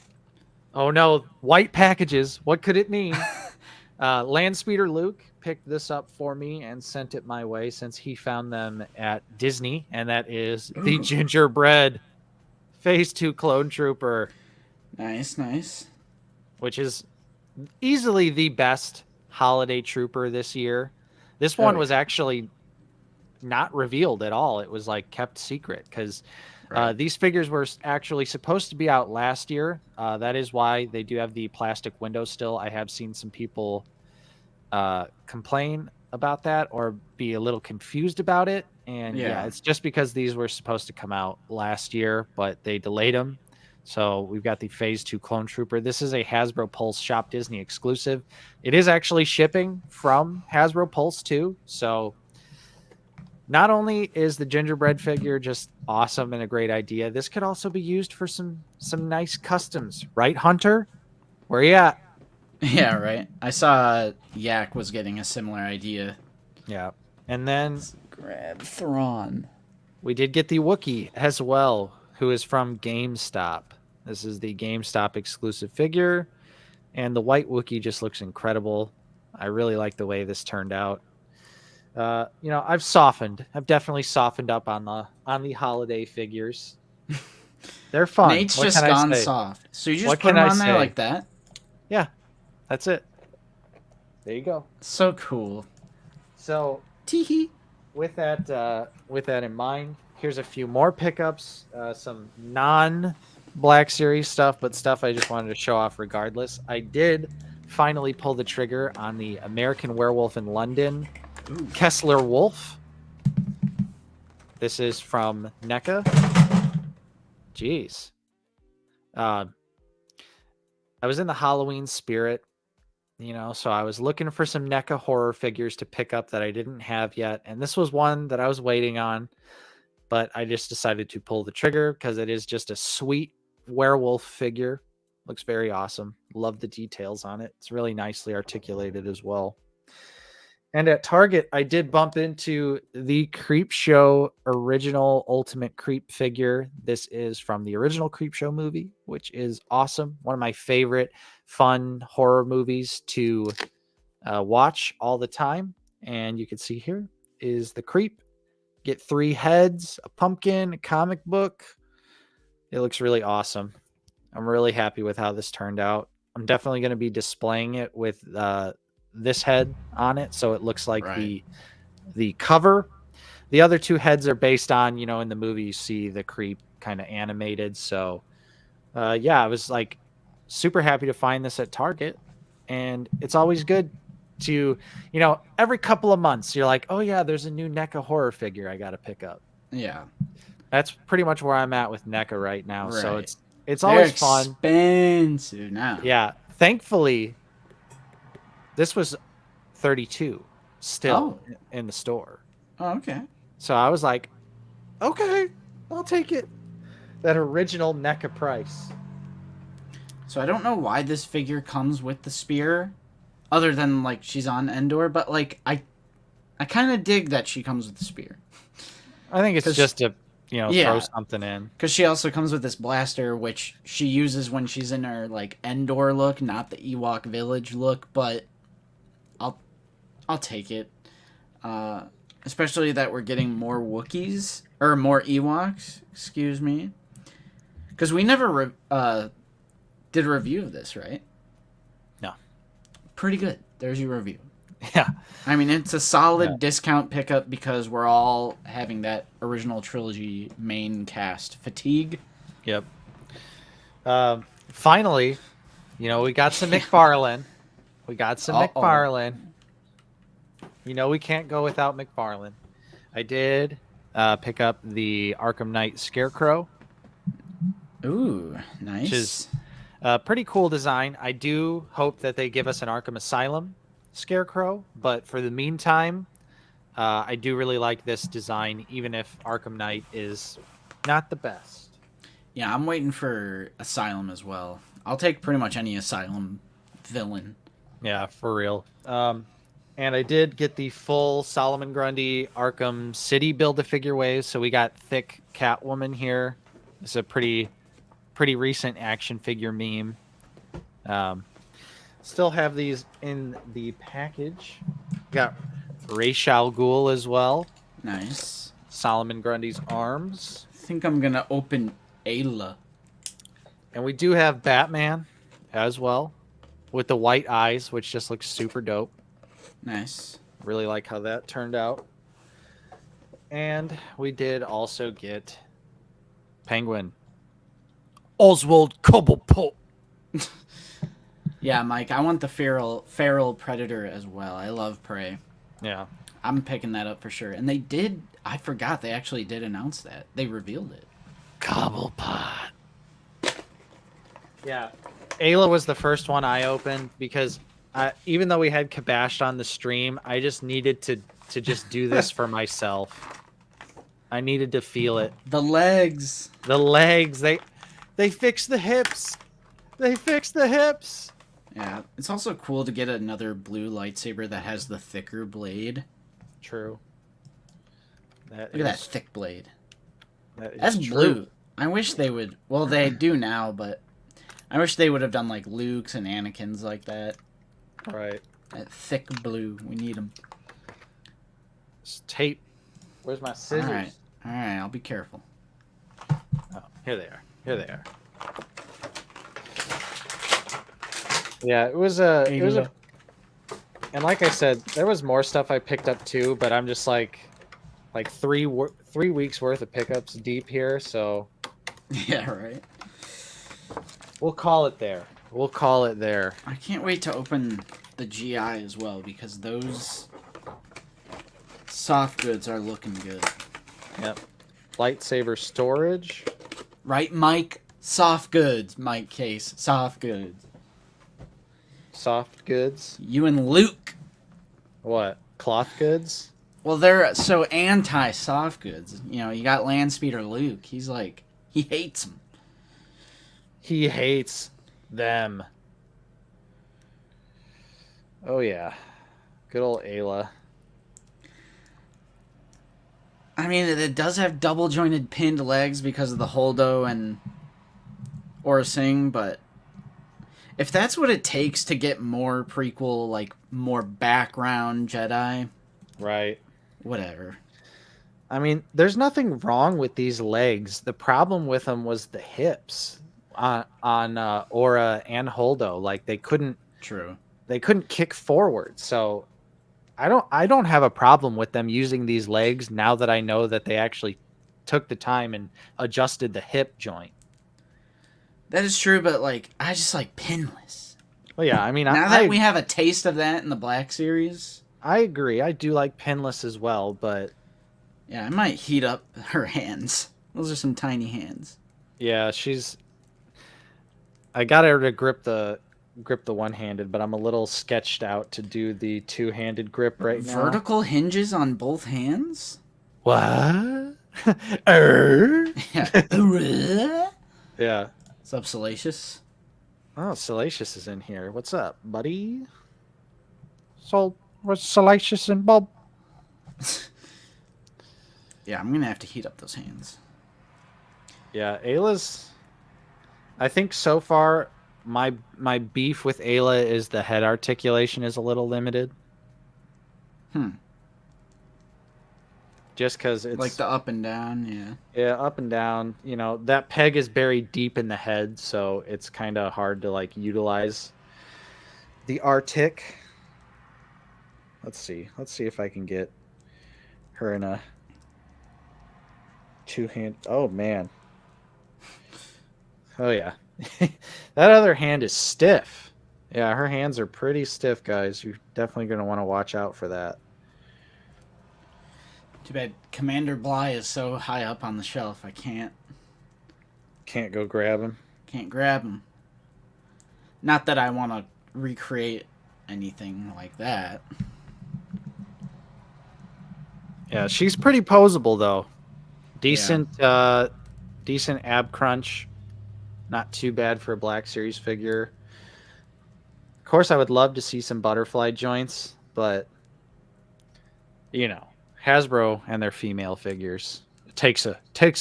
Oh no, white packages. What could it mean? Landspeeder Luke picked this up for me and sent it my way since he found them at Disney, and that is the gingerbread Phase 2 Clone Trooper. Nice. Which is easily the best holiday trooper this year. This one was actually not revealed at all. It was like kept secret because these figures were actually supposed to be out last year. That is why they do have the plastic window still. I have seen some people complain about that or be a little confused about it. And yeah, it's just because these were supposed to come out last year, but they delayed them. So we've got the Phase 2 Clone Trooper. This is a Hasbro Pulse Shop Disney exclusive. It is actually shipping from Hasbro Pulse too. So not only is the gingerbread figure just awesome and a great idea, this could also be used for some nice customs, right, Hunter? Where you at? Yeah, right. I saw Yak was getting a similar idea. Yeah. And then let's grab Thrawn. We did get the Wookiee as well, who is from GameStop. This is the GameStop exclusive figure, and the white Wookiee just looks incredible. I really like the way this turned out. I've softened. I've definitely softened up on the holiday figures. They're fun. Nate's just gone soft. So you just put them on there like that? Yeah, that's it. There you go. So cool. So, teehee. With that in mind, here's a few more pickups. Some non-Black Series stuff, but stuff I just wanted to show off regardless. I did finally pull the trigger on the American Werewolf in London Kessler Wolf. This is from NECA. Jeez. I was in the Halloween spirit, so I was looking for some NECA horror figures to pick up that I didn't have yet. And this was one that I was waiting on, but I just decided to pull the trigger because it is just a sweet werewolf figure. Looks very awesome. Love the details on it. It's really nicely articulated as well. And at Target, I did bump into the Creepshow original Ultimate Creep figure. This is from the original Creepshow movie, which is awesome. One of my favorite fun horror movies to watch all the time. And you can see here is the Creep. Get 3 heads, a pumpkin, a comic book. It looks really awesome. I'm really happy with how this turned out. I'm definitely going to be displaying it with this head on it, so it looks like the cover. The other 2 heads are based on, in the movie you see the Creep kind of animated. So I was like super happy to find this at Target, and it's always good to, every couple of months you're like, oh yeah, there's a new NECA horror figure I got to pick up. Yeah, that's pretty much where I'm at with NECA right now. So it's always fun. Expensive now. Yeah, thankfully this was $32 still in the store. Oh, okay. So I was like, okay, I'll take it. That original NECA price. So I don't know why this figure comes with the spear, other than like she's on Endor, but like I kind of dig that she comes with the spear. I think it's just to throw something in. Because she also comes with this blaster, which she uses when she's in her like Endor look, not the Ewok village look, but I'll take it. Especially that we're getting more Wookiees, or more Ewoks, excuse me. Because we never did a review of this, right? No. Pretty good. There's your review. Yeah. I mean, it's a solid discount pickup because we're all having that original trilogy main cast fatigue. Yep. Finally, we got some McFarlane. McFarlane. We can't go without McFarlane. I did pick up the Arkham Knight Scarecrow. Ooh, nice. Which is a pretty cool design. I do hope that they give us an Arkham Asylum Scarecrow, but for the meantime, I do really like this design, even if Arkham Knight is not the best. Yeah, I'm waiting for Asylum as well. I'll take pretty much any Asylum villain. Yeah, for real. And I did get the full Solomon Grundy Arkham City Build-A-Figure wave. So we got thick Catwoman here. It's a pretty recent action figure meme. Still have these in the package. Got Ra's al Ghul as well. Nice. Solomon Grundy's arms. I think I'm gonna open Ayla. And we do have Batman as well, with the white eyes, which just looks super dope. Nice. Really like how that turned out. And we did also get Penguin. Oswald Cobblepot. Yeah, Mike, I want the feral predator as well. I love Prey. Yeah. I'm picking that up for sure. And I forgot they actually did announce that. They revealed it. Cobblepot. Yeah. Ayla was the first one I opened because even though we had Kabash on the stream, I just needed to just do this for myself. I needed to feel it. The legs. The legs. They fixed the hips. They fixed the hips. Yeah. It's also cool to get another blue lightsaber that has the thicker blade. True. Look at that thick blade. That's blue. I wish they would. Well, they do now, but I wish they would have done like Luke's and Anakin's like that. Right. That thick blue. We need them. It's tape. Where's my scissors? All right. I'll be careful. Oh, here they are. Here they are. Yeah, it was a, and like I said, there was more stuff I picked up too, but I'm just like 3 weeks worth of pickups deep here, so yeah, right. We'll call it there. We'll call it there. I can't wait to open the GI as well because those soft goods are looking good. Yep. Lightsaber storage. Right, Mike? Soft goods, Mike Case. Soft goods. Soft goods. You and Luke. What? Cloth goods? Well, they're so anti-soft goods. You know, you got Landspeeder Luke. He's like, he hates them. He hates them. Oh, yeah. Good old Ayla. I mean, it does have double-jointed pinned legs because of the Holdo and Aurra Sing, but if that's what it takes to get more prequel, like, more background Jedi... Right. Whatever. I mean, there's nothing wrong with these legs. The problem with them was the hips on Aurra and Holdo. Like, they couldn't... True. They couldn't kick forward, so... I don't have a problem with them using these legs now that I know that they actually took the time and adjusted the hip joint. That is true, but like I just like pinless. Well, yeah, I mean, now that we have a taste of that in the Black Series, I agree. I do like pinless as well, but yeah, I might heat up her hands. Those are some tiny hands. Yeah, I got her to grip the one-handed, but I'm a little sketched out to do the two-handed grip right now. Vertical hinges on both hands? What? Yeah. Yeah. What's up, Salacious? Oh, Salacious is in here. What's up, buddy? So, what's Salacious and Bob? Yeah, I'm gonna have to heat up those hands. Yeah, Ayla's... I think so far... My beef with Ayla is the head articulation is a little limited. Just because it's... Like the up and down, yeah. Yeah, up and down. You know, that peg is buried deep in the head, so it's kind of hard to, like, utilize the artic. Let's see. Let's see if I can get her in a two-hand... Oh, man. Oh, yeah. That other hand is stiff. Yeah, her hands are pretty stiff, guys. You're definitely going to want to watch out for that. Too bad Commander Bly is so high up on the shelf. I can't go grab him. Can't grab him. Not that I want to recreate anything like that. Yeah, she's pretty posable, though. Decent ab crunch. Not too bad for a Black Series figure. Of course, I would love to see some butterfly joints, but you know, Hasbro and their female figures. It takes a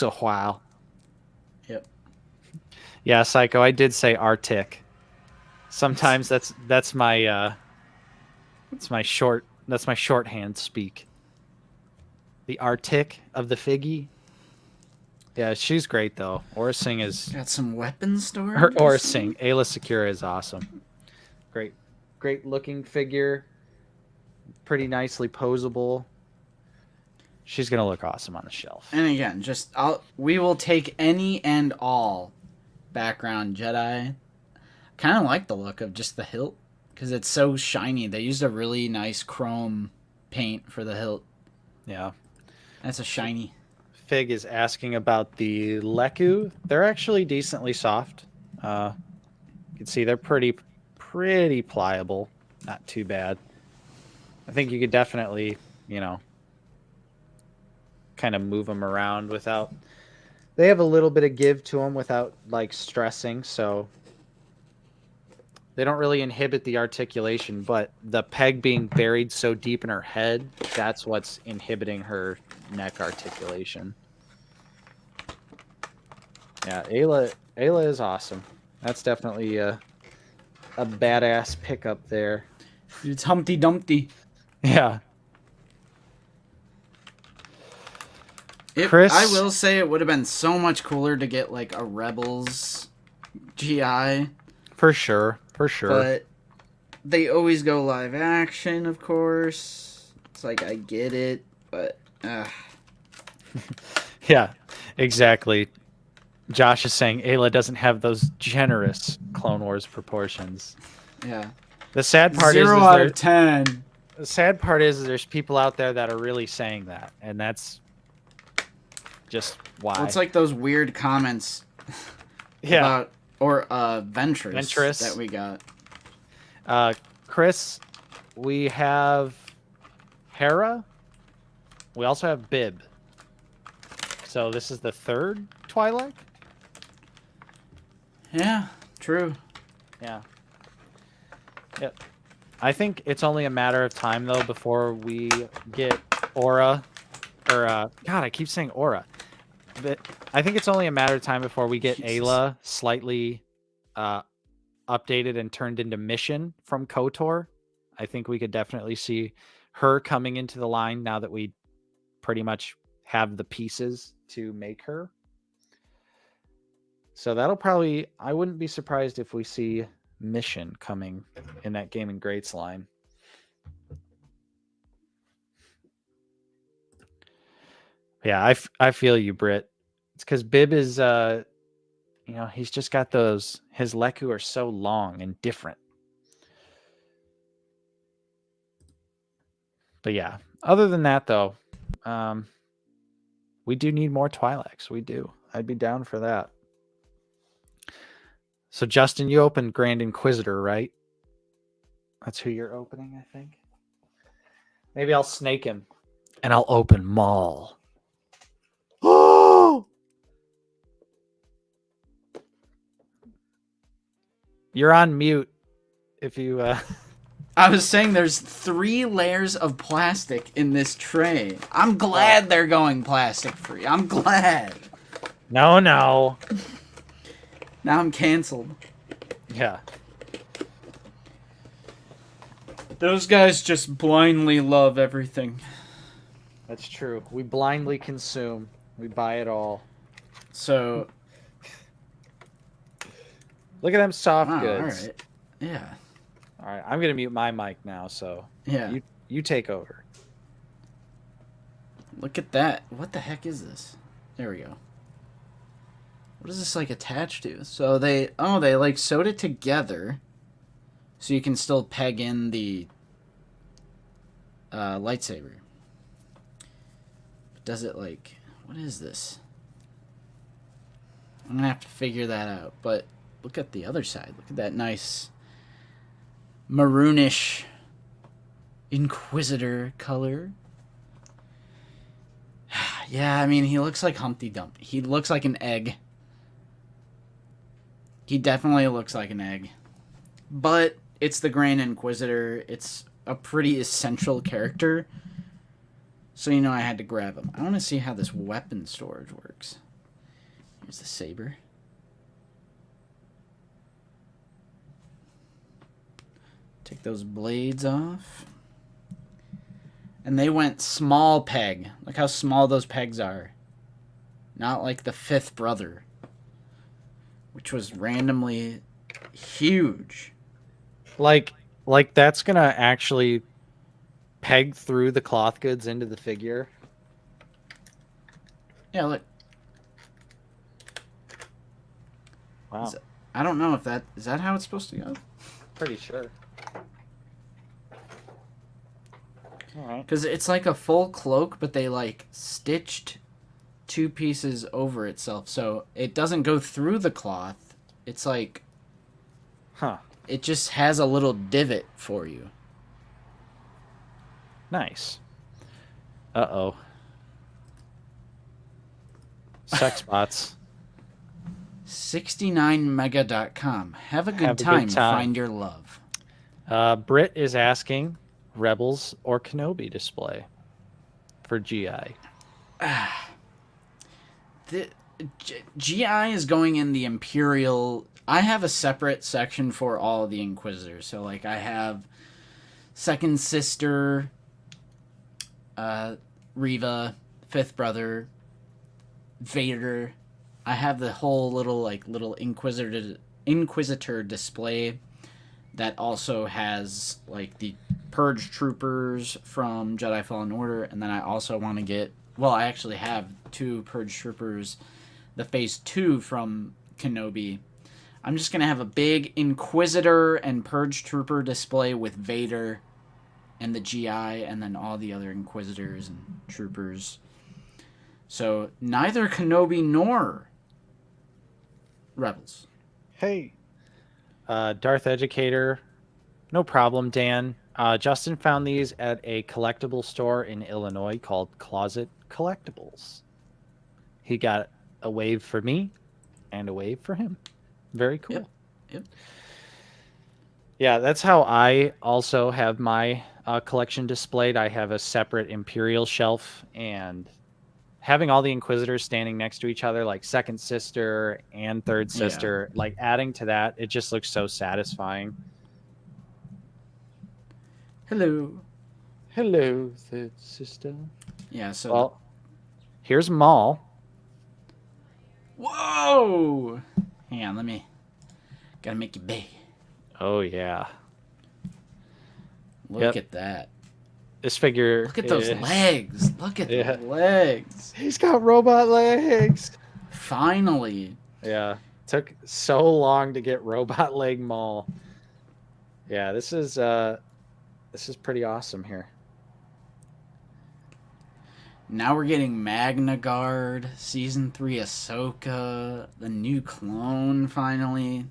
while. Yep. Yeah, Psycho, I did say Arctic. Sometimes that's my shorthand speak. The Arctic of the figgy. Yeah, she's great though. Orsing is Got some weapon her storage. Orsing. Ayla Secura is awesome. Great looking figure. Pretty nicely posable. She's gonna look awesome on the shelf. And again, we will take any and all background Jedi. Kind of like the look of just the hilt because it's so shiny. They used a really nice chrome paint for the hilt. Yeah, that's a shiny. Fig is asking about the Leku. They're actually decently soft. You can see they're pretty pliable. Not too bad. I think you could definitely, kind of move them around without. They have a little bit of give to them without like stressing, so they don't really inhibit the articulation. But the peg being buried so deep in her head, that's what's inhibiting her neck articulation. Yeah, Ayla is awesome. That's definitely a badass pickup there. It's Humpty Dumpty. Yeah. Chris, I will say it would have been so much cooler to get like a Rebels GI. For sure. But they always go live action, of course. It's like, I get it, but... Yeah, exactly. Josh is saying Ayla doesn't have those generous Clone Wars proportions. Yeah. The sad part 0 out of 10. The sad part is there's people out there that are really saying that, and that's just why. Well, it's like those weird comments about Ventress that we got. Chris, we have Hera. We also have Bib. So this is the third Twi'lek? Yeah, true. Yeah. Yep. I think it's only a matter of time, though, before we get Aura. Or, God, I keep saying Aura. But I think it's only a matter of time before we get Ayla slightly updated and turned into Mission from KOTOR. I think we could definitely see her coming into the line now that we pretty much have the pieces to make her. So that'll probably... I wouldn't be surprised if we see Mission coming in that Gaming Greats line. Yeah, I feel you, Britt. It's because Bib is, he's just got those... His Leku are so long and different. But yeah, other than that, though, we do need more Twi'leks. We do. I'd be down for that. So, Justin, you opened Grand Inquisitor, right? That's who you're opening, I think. Maybe I'll snake him. And I'll open Maul. Oh! You're on mute. If you... I was saying there's 3 layers of plastic in this tray. I'm glad they're going plastic free. I'm glad. No. Now I'm canceled. Yeah. Those guys just blindly love everything. That's true. We blindly consume. We buy it all. So... Look at them soft goods. All right. Yeah. All right, I'm going to mute my mic now, so yeah, you take over. Look at that. What the heck is this? There we go. What is this like attached to? So they like sewed it together so you can still peg in the lightsaber. Does it like... What is this? I'm going to have to figure that out, but look at the other side. Look at that nice... maroonish Inquisitor color. Yeah, I mean, he looks like Humpty Dumpty. He looks like an egg. He definitely looks like an egg. But it's the Grand Inquisitor. It's a pretty essential character. So you know I had to grab them. I want to see how this weapon storage works. Here's the saber. Take those blades off. And they went small peg. Look how small those pegs are. Not like the fifth brother, which was randomly huge. Like that's going to actually peg through the cloth goods into the figure. Yeah, look. Wow. I don't know if is that how it's supposed to go? Pretty sure. All right. Because it's like a full cloak, but they like stitched 2 pieces over itself, so it doesn't go through the cloth. It's like, it just has a little divot for you. Nice. Uh-oh. Sex bots. 69mega.com. Have a good time. Find your love. Britt is asking, Rebels or Kenobi display for GI? The GI is going in the Imperial. I have a separate section for all of the Inquisitors. So, like, I have Second Sister, Reva, Fifth Brother, Vader. I have the whole little Inquisitor display that also has like the Purge Troopers from Jedi Fallen Order, and then I also want to get. Well, I actually have 2 Purge Troopers, the Phase 2 from Kenobi. I'm just gonna have a big Inquisitor and Purge Trooper display with Vader and the GI, and then all the other Inquisitors and Troopers. So neither Kenobi nor Rebels. Hey. Darth Educator. No problem, Dan. Justin found these at a collectible store in Illinois called Closet Collectibles. He got a wave for me and a wave for him. Very cool. Yep. Yeah, that's how I also have my collection displayed. I have a separate Imperial shelf, and having all the Inquisitors standing next to each other, like Second Sister and Third Sister, like adding to that, it just looks so satisfying. Hello, Third Sister. Yeah, so... Well, here's Maul. Whoa! Hang on, gotta make you big. Oh, yeah. Look at that. This figure... Look at those legs. Look at the legs. He's got robot legs. Finally. Yeah. Took so long to get robot leg Maul. Yeah, this is pretty awesome here. Now we're getting Magna Guard, Season 3 Ahsoka, the new clone finally.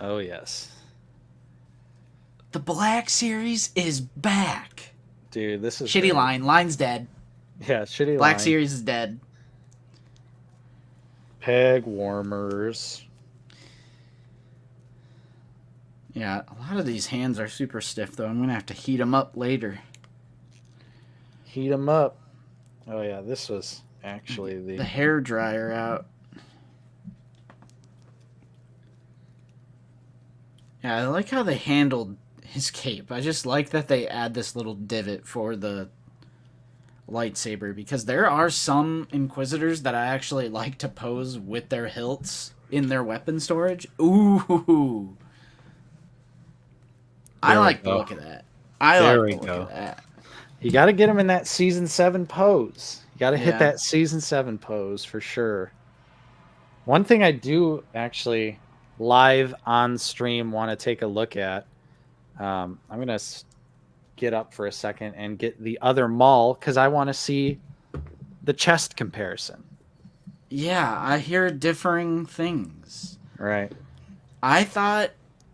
Oh, yes. The Black Series is back. Dude, this is... Shitty great. Line's dead. Yeah, shitty Black Series is dead. Peg warmers. Yeah, a lot of these hands are super stiff, though. I'm going to have to heat them up later. Heat them up. Oh, yeah, this was actually the hair dryer out. Yeah, I like how they handled his cape. I just like that they add this little divot for the lightsaber, because there are some Inquisitors that I actually like to pose with their hilts in their weapon storage. Ooh. I like the look of that. Look at that. You got to get him in that Season 7 pose. You got to hit that Season 7 pose for sure. One thing I do actually live on stream want to take a look at. I'm going to get up for a second and get the other Maul, because I want to see the chest comparison. Yeah, I hear differing things. Right. I thought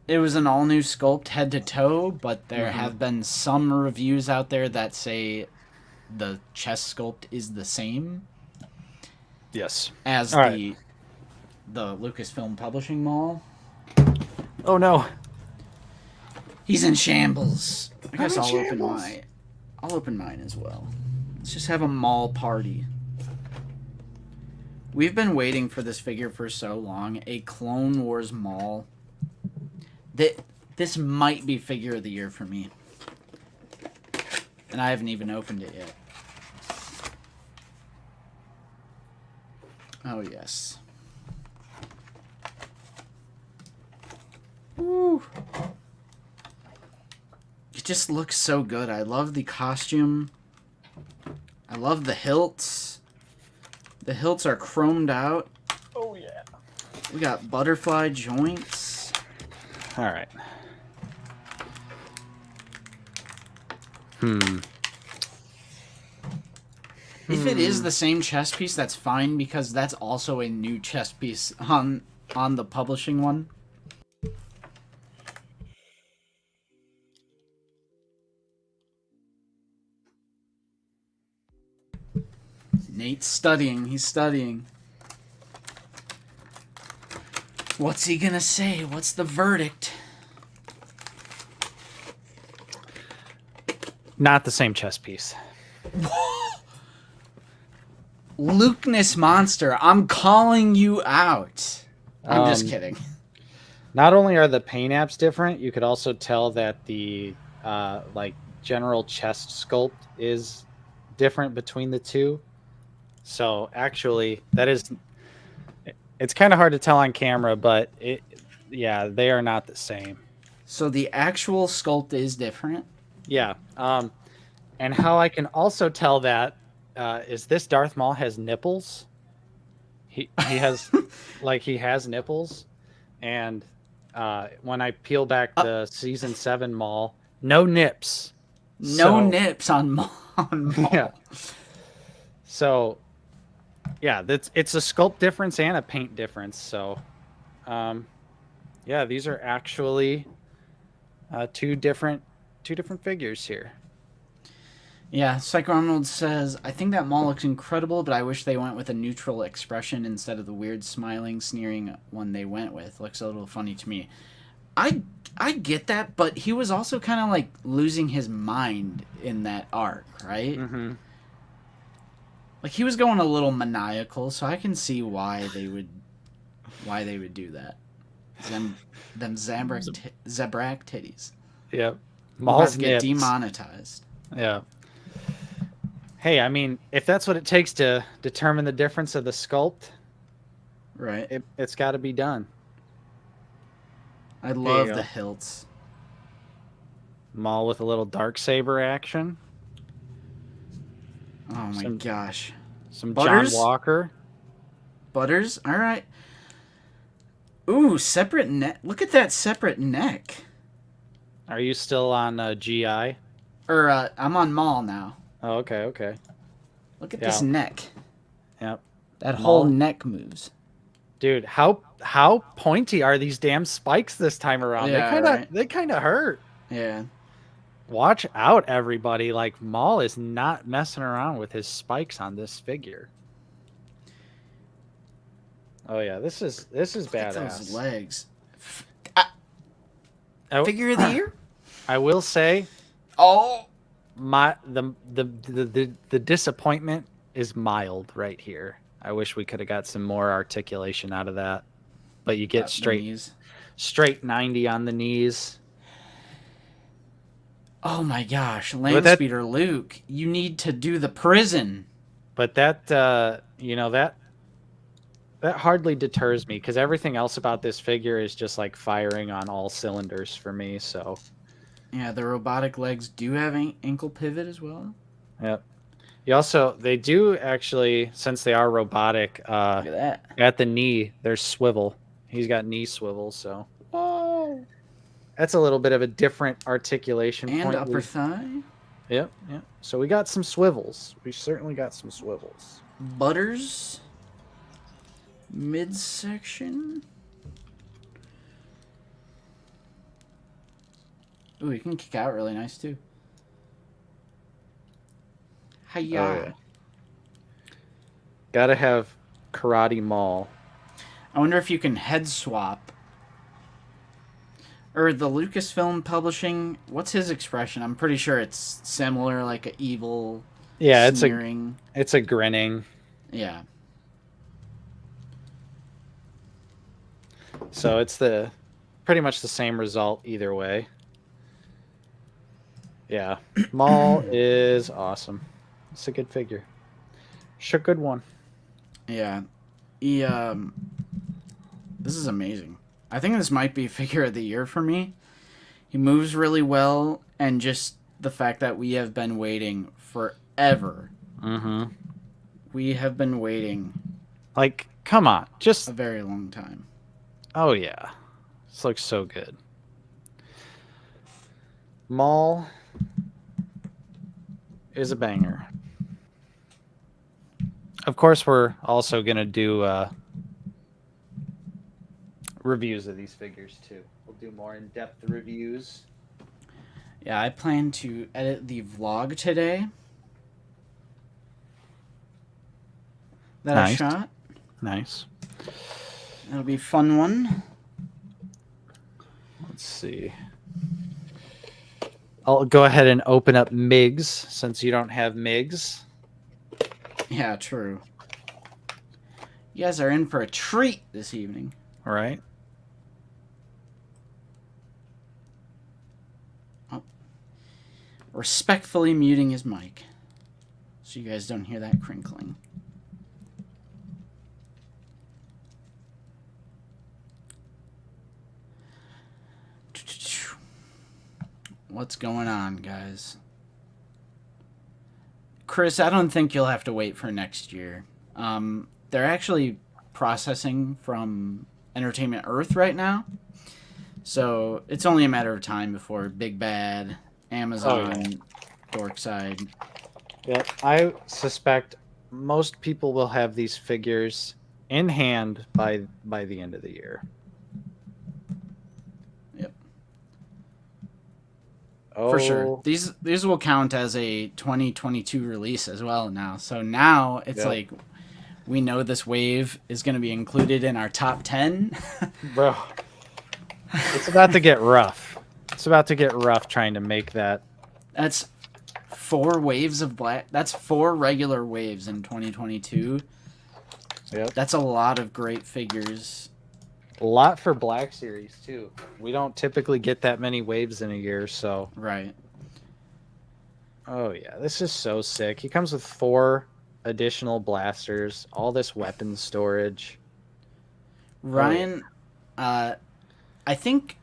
it was an all-new sculpt head to toe, but there have been some reviews out there that say the chest sculpt is the same. Yes. As the Lucasfilm Publishing Maul. Oh no. He's in shambles. I guess I'll open mine as well. Let's just have a Maul party. We've been waiting for this figure for so long. A Clone Wars Maul. This might be figure of the year for me. And I haven't even opened it yet. Oh, yes. Woo. It just looks so good. I love the costume. I love the hilts. The hilts are chromed out. Oh, yeah. We got butterfly joints. All right. If it is the same chest piece, that's fine, because that's also a new chest piece on the publishing one. Nate's studying. He's studying. What's he gonna say? What's the verdict? Not the same chess piece. Lukeness Monster, I'm calling you out. I'm just kidding. Not only are the paint apps different, you could also tell that the like general chest sculpt is different between the two. So actually, it's kind of hard to tell on camera, but yeah, they are not the same. So the actual sculpt is different? Yeah. And how I can also tell that is this Darth Maul has nipples. He has he has nipples, and when I peel back the season 7 Maul, no nips. No nips on Maul. Yeah. So yeah, it's a sculpt difference and a paint difference. So yeah, these are actually two different figures here. Yeah, Psycho Arnold says, I think that Maul looks incredible, but I wish they went with a neutral expression instead of the weird smiling, sneering one they went with. Looks a little funny to me. I get that, but he was also kind of like losing his mind in that arc, right? Mm-hmm. Like he was going a little maniacal, so I can see why they would do that. Them Zabrak titties. Yep. Maul's get demonetized. Yeah. Hey, I mean, if that's what it takes to determine the difference of the sculpt, right? It's got to be done. I love the hilts. Maul with a little Darksaber action. Oh my gosh. Some Butters? John Walker. Butters? All right. Ooh, separate neck. Look at that separate neck. Are you still on GI? Or I'm on Maul now. Oh, okay. Look at this neck. Yep. That whole neck moves. Dude, how pointy are these damn spikes this time around? Yeah, they kind of hurt. Yeah. Watch out, everybody. Like, Maul is not messing around with his spikes on this figure. Oh yeah, this is badass. Look at those legs. Figure of the year? I will say, the disappointment is mild right here. I wish we could have got some more articulation out of that, but you get straight 90 on the knees. Oh my gosh, Landspeeder Luke, you need to do the prison. But that that hardly deters me, because everything else about this figure is just like firing on all cylinders for me. So yeah, the robotic legs do have ankle pivot as well. Yep. They do actually, since they are robotic, look at that. At the knee there's swivel. He's got knee swivel, so whoa, that's a little bit of a different articulation and point. Upper thigh. Yep. So we got some swivels. We certainly got some swivels. Butters. Midsection. Ooh, you can kick out really nice too. Hiya. Oh, yeah. Gotta have Karate Maul. I wonder if you can head swap. Or the Lucasfilm Publishing, what's his expression? I'm pretty sure it's similar, like an evil Yeah, sneering. It's a grinning. Yeah. So it's pretty much the same result either way. Yeah. Maul is awesome. It's a good figure. Sure, good one. Yeah. He, this is amazing. I think this might be figure of the year for me. He moves really well, and just the fact that we have been waiting forever. Mm-hmm. We have been waiting. Like, come on. Just a very long time. Oh, yeah. This looks so good. Maul is a banger. Of course, we're also going to do reviews of these figures, too. We'll do more in-depth reviews. Yeah, I plan to edit the vlog today that I shot. Nice. It'll be a fun one. Let's see. I'll go ahead and open up MIGs since you don't have MIGs. Yeah, true. You guys are in for a treat this evening. All right. Oh. Respectfully muting his mic so you guys don't hear that crinkling. What's going on, guys? Chris, I don't think you'll have to wait for next year. They're actually processing from Entertainment Earth right now. So it's only a matter of time before Big Bad, Amazon, Dorkside. Yeah, I suspect most people will have these figures in hand by the end of the year. Yep. Oh. For sure. These will count as a 2022 release as well now. So now it's like we know this wave is going to be included in our top 10. Bro. It's about to get rough. It's about to get rough trying to make that. That's 4 waves of black. That's 4 regular waves in 2022. Yep. That's a lot of great figures. A lot for Black Series, too. We don't typically get that many waves in a year, so. Right. Oh, yeah. This is so sick. He comes with 4 additional blasters, all this weapon storage. Ryan, I think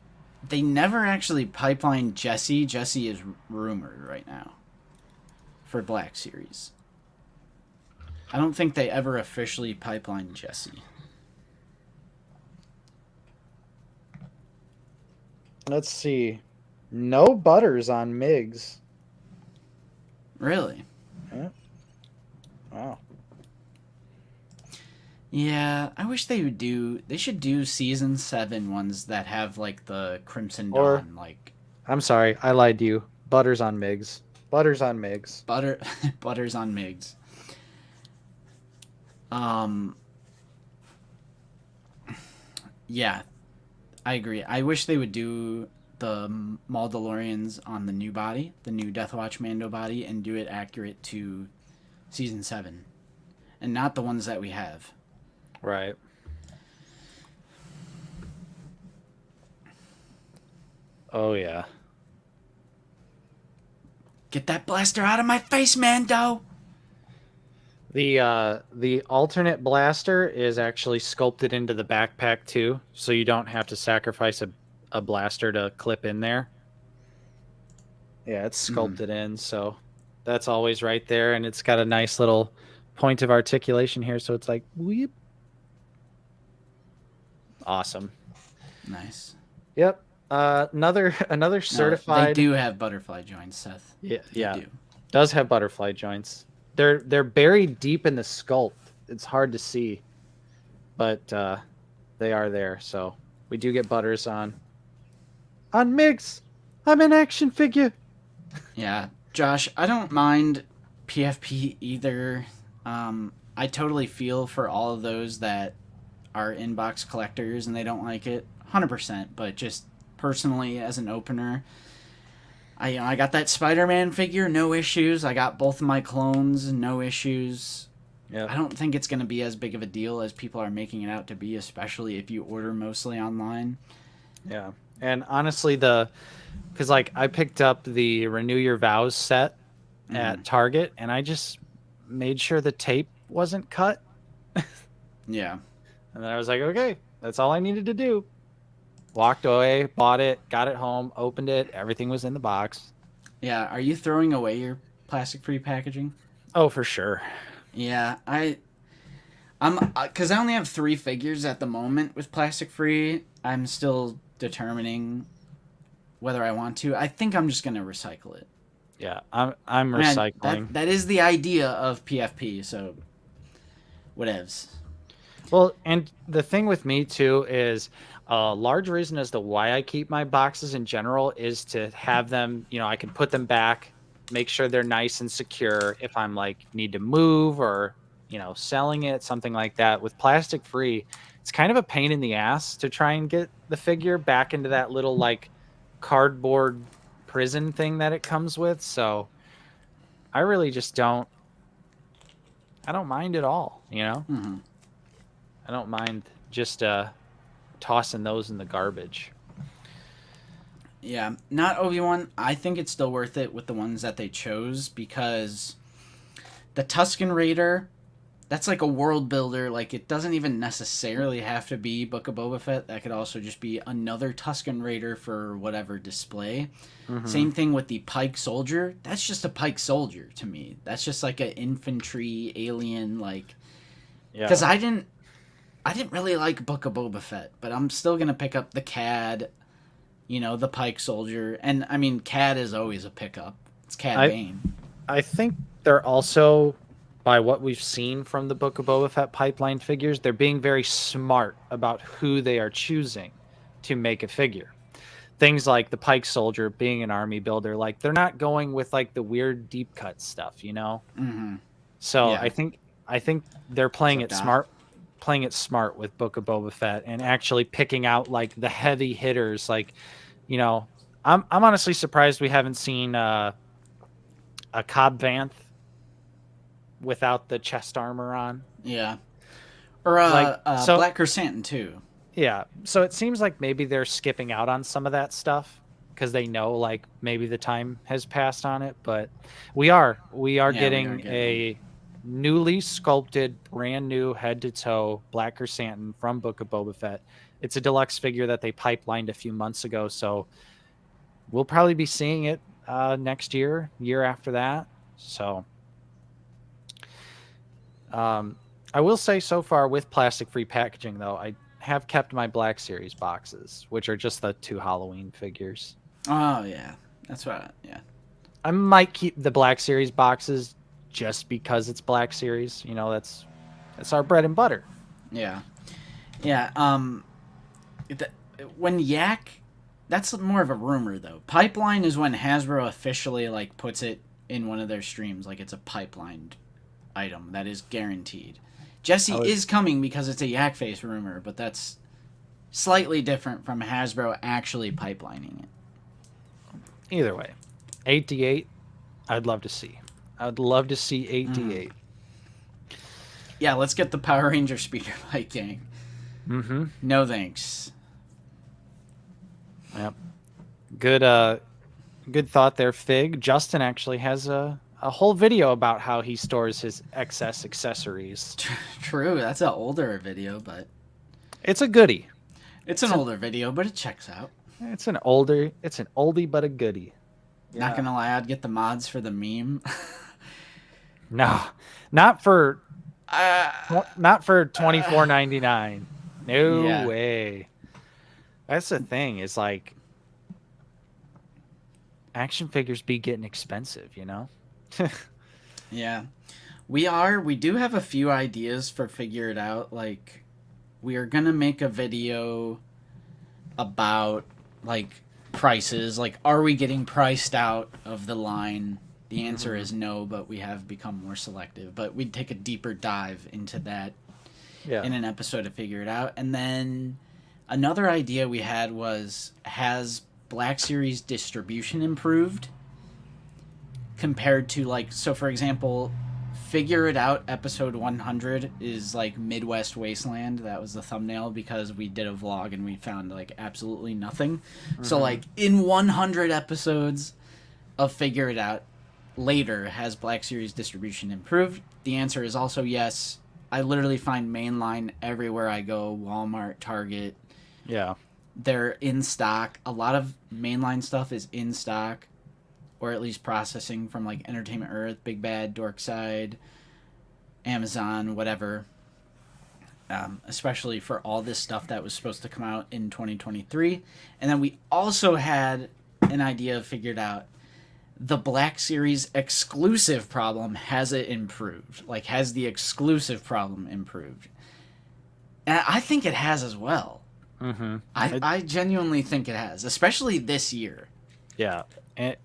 they never actually pipelined Jesse. Jesse is rumored right now for Black Series. I don't think they ever officially pipelined Jesse. Let's see. No butters on MIGs. Really? Yeah. Wow. Yeah, I wish they would do. They should do season 7 ones that have like the Crimson Dawn. Or, like. I'm sorry, I lied to you. Butters on MIGs. Butters on MIGs. Butters on MIGs. Yeah, I agree. I wish they would do the Mandalorians on the new body, the new Deathwatch Mando body, and do it accurate to season 7, and not the ones that we have. Right. Oh yeah. Get that blaster out of my face, Mando! The alternate blaster is actually sculpted into the backpack too, so you don't have to sacrifice a blaster to clip in there. Yeah, it's sculpted in, so that's always right there, and it's got a nice little point of articulation here, so it's like weep. Awesome. Nice. Yep. Another certified. No, they do have butterfly joints, Seth. Yeah, they yeah. do. Does have butterfly joints. They're buried deep in the sculpt. It's hard to see, but they are there. So we do get butters on MIGs. I'm an action figure. Yeah, Josh, I don't mind PFP either. I totally feel for all of those that are inbox collectors and they don't like it 100%, but just personally as an opener, I got that Spider-Man figure, no issues. I got both of my clones, no issues. Yep. I don't think it's going to be as big of a deal as people are making it out to be, especially if you order mostly online. Yeah. And honestly, because like I picked up the Renew Your Vows set at Target, and I just made sure the tape wasn't cut. Yeah. And then I was like, okay, that's all I needed to do. Walked away, bought it, got it home, opened it. Everything was in the box. Yeah. Are you throwing away your plastic-free packaging? Oh, for sure. Yeah, I'm because I only have 3 figures at the moment with plastic-free. I'm still determining whether I want to. I think I'm just gonna recycle it. Yeah, I'm recycling. That is the idea of PFP. So, whatevs. Well, and the thing with me too is a large reason as to why I keep my boxes in general is to have them, I can put them back, make sure they're nice and secure if I'm like need to move or, selling it, something like that. With plastic free, it's kind of a pain in the ass to try and get the figure back into that little like cardboard prison thing that it comes with. So I really just I don't mind at all, Mm-hmm. I don't mind just tossing those in the garbage. Yeah, not Obi-Wan. I think it's still worth it with the ones that they chose because the Tusken Raider, that's like a world builder. Like, it doesn't even necessarily have to be Book of Boba Fett. That could also just be another Tusken Raider for whatever display. Mm-hmm. Same thing with the Pike Soldier. That's just a Pike Soldier to me. That's just like an infantry alien, like... Because I didn't really like Book of Boba Fett, but I'm still going to pick up the Cad, the Pike Soldier. And, I mean, Cad is always a pickup. It's Cad Bane. I think they're also, by what we've seen from the Book of Boba Fett pipeline figures, they're being very smart about who they are choosing to make a figure. Things like the Pike Soldier being an army builder, like, they're not going with, like, the weird deep cut stuff, Mm-hmm. So yeah. I think they're playing it smart. Playing it smart with Book of Boba Fett and actually picking out like the heavy hitters. Like, I'm honestly surprised we haven't seen a Cobb Vanth without the chest armor on. Yeah, or Black Chrysanthemum too. Yeah, so it seems like maybe they're skipping out on some of that stuff because they know like maybe the time has passed on it. But we are getting a newly sculpted, brand new head to toe Black Chrysanthemum from Book of Boba Fett. It's a deluxe figure that they pipelined a few months ago, so we'll probably be seeing it next year after that. So I will say so far with plastic free packaging though, I have kept my Black Series boxes, which are just the 2 Halloween figures. Oh yeah, that's right. Yeah, I might keep the Black Series boxes just because it's Black Series, that's our bread and butter. Yeah. When Yak, that's more of a rumor though. Pipeline is when Hasbro officially like puts it in one of their streams, like it's a pipelined item that is guaranteed. Jesse is coming because it's a Yak Face rumor, but that's slightly different from Hasbro actually pipelining it. Either way, 8D8, I'd love to see. I'd love to see 8D8. Yeah, let's get the Power Ranger Speeder Bike gang. Mm-hmm. No thanks. Yep. Good thought there, Fig. Justin actually has a whole video about how he stores his excess accessories. True, that's an older video, but... It's a goodie. It's an older video, but it checks out. It's an oldie but a goodie. Yeah. Not gonna lie, I'd get the mods for the meme. No, not for $24.99. No way. That's the thing. Is like action figures be getting expensive, Yeah, we do have a few ideas for Figure It Out. Like, we are gonna make a video about like prices. Like, are we getting priced out of the line? The answer is no, but we have become more selective. But we'd take a deeper dive into that in an episode to Figure It Out. And then another idea we had was Black Series distribution improved compared to like, so for example, Figure It Out episode 100 is like Midwest Wasteland. That was the thumbnail because we did a vlog and we found like absolutely nothing. So like in 100 episodes of Figure It Out later, has Black Series distribution improved? The answer is also yes. I literally find mainline everywhere I go. Walmart, Target. Yeah. They're in stock. A lot of mainline stuff is in stock, or at least processing from like Entertainment Earth, Big Bad, Dorkside, Amazon, whatever. Especially for all this stuff that was supposed to come out in 2023. And then we also had an idea figured out. The Black Series exclusive problem, has it improved? Like, has the exclusive problem improved? And I think it has as well. Mm-hmm. I genuinely think it has, especially this year. Yeah. And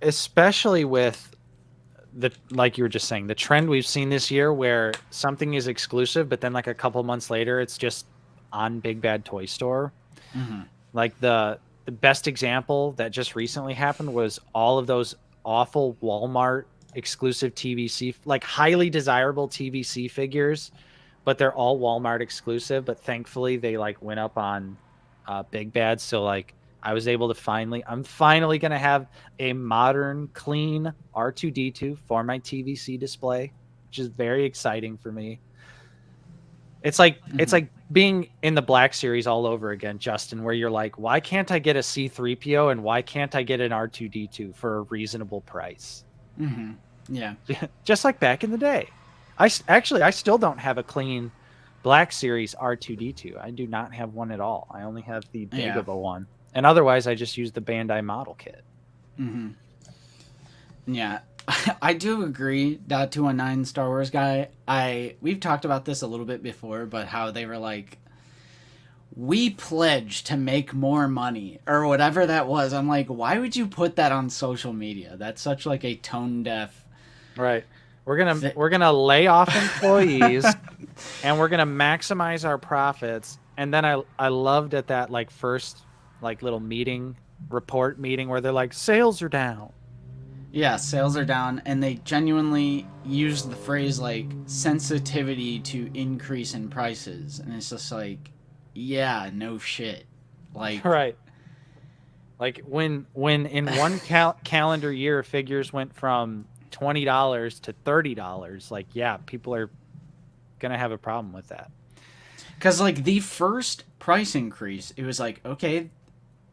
especially with like you were just saying, the trend we've seen this year where something is exclusive, but then like a couple months later, it's just on Big Bad Toy Store. Mm-hmm. Like the best example that just recently happened was all of those awful Walmart exclusive TVC, like highly desirable TVC figures, but they're all Walmart exclusive. But thankfully they like went up on Big Bad. So like I was able to I'm finally going to have a modern, clean R2-D2 for my TVC display, which is very exciting for me. It's like it's like being in the Black Series all over again, Justin, where you're like, why can't I get a C-3PO and why can't I get an R2-D2 for a reasonable price? Mm-hmm. Yeah. Just like back in the day. I still don't have a clean Black Series R2-D2. I do not have one at all. I only have the Dagobah one. And otherwise, I just use the Bandai model kit. Mm-hmm. Yeah. I do agree, .219 Star Wars guy. We've talked about this a little bit before, but how they were like, we pledge to make more money or whatever that was. I'm like, why would you put that on social media? That's such like a tone deaf. Right. We're gonna lay off employees and we're gonna maximize our profits. And then I loved at that like first like little report meeting where they're like, sales are down. Yeah, sales are down, and they genuinely used the phrase like sensitivity to increase in prices, and it's just like, yeah, no shit, like right. Like when in one calendar year figures went from $20 to $30, like yeah, people are gonna have a problem with that. Because like the first price increase, it was like, okay,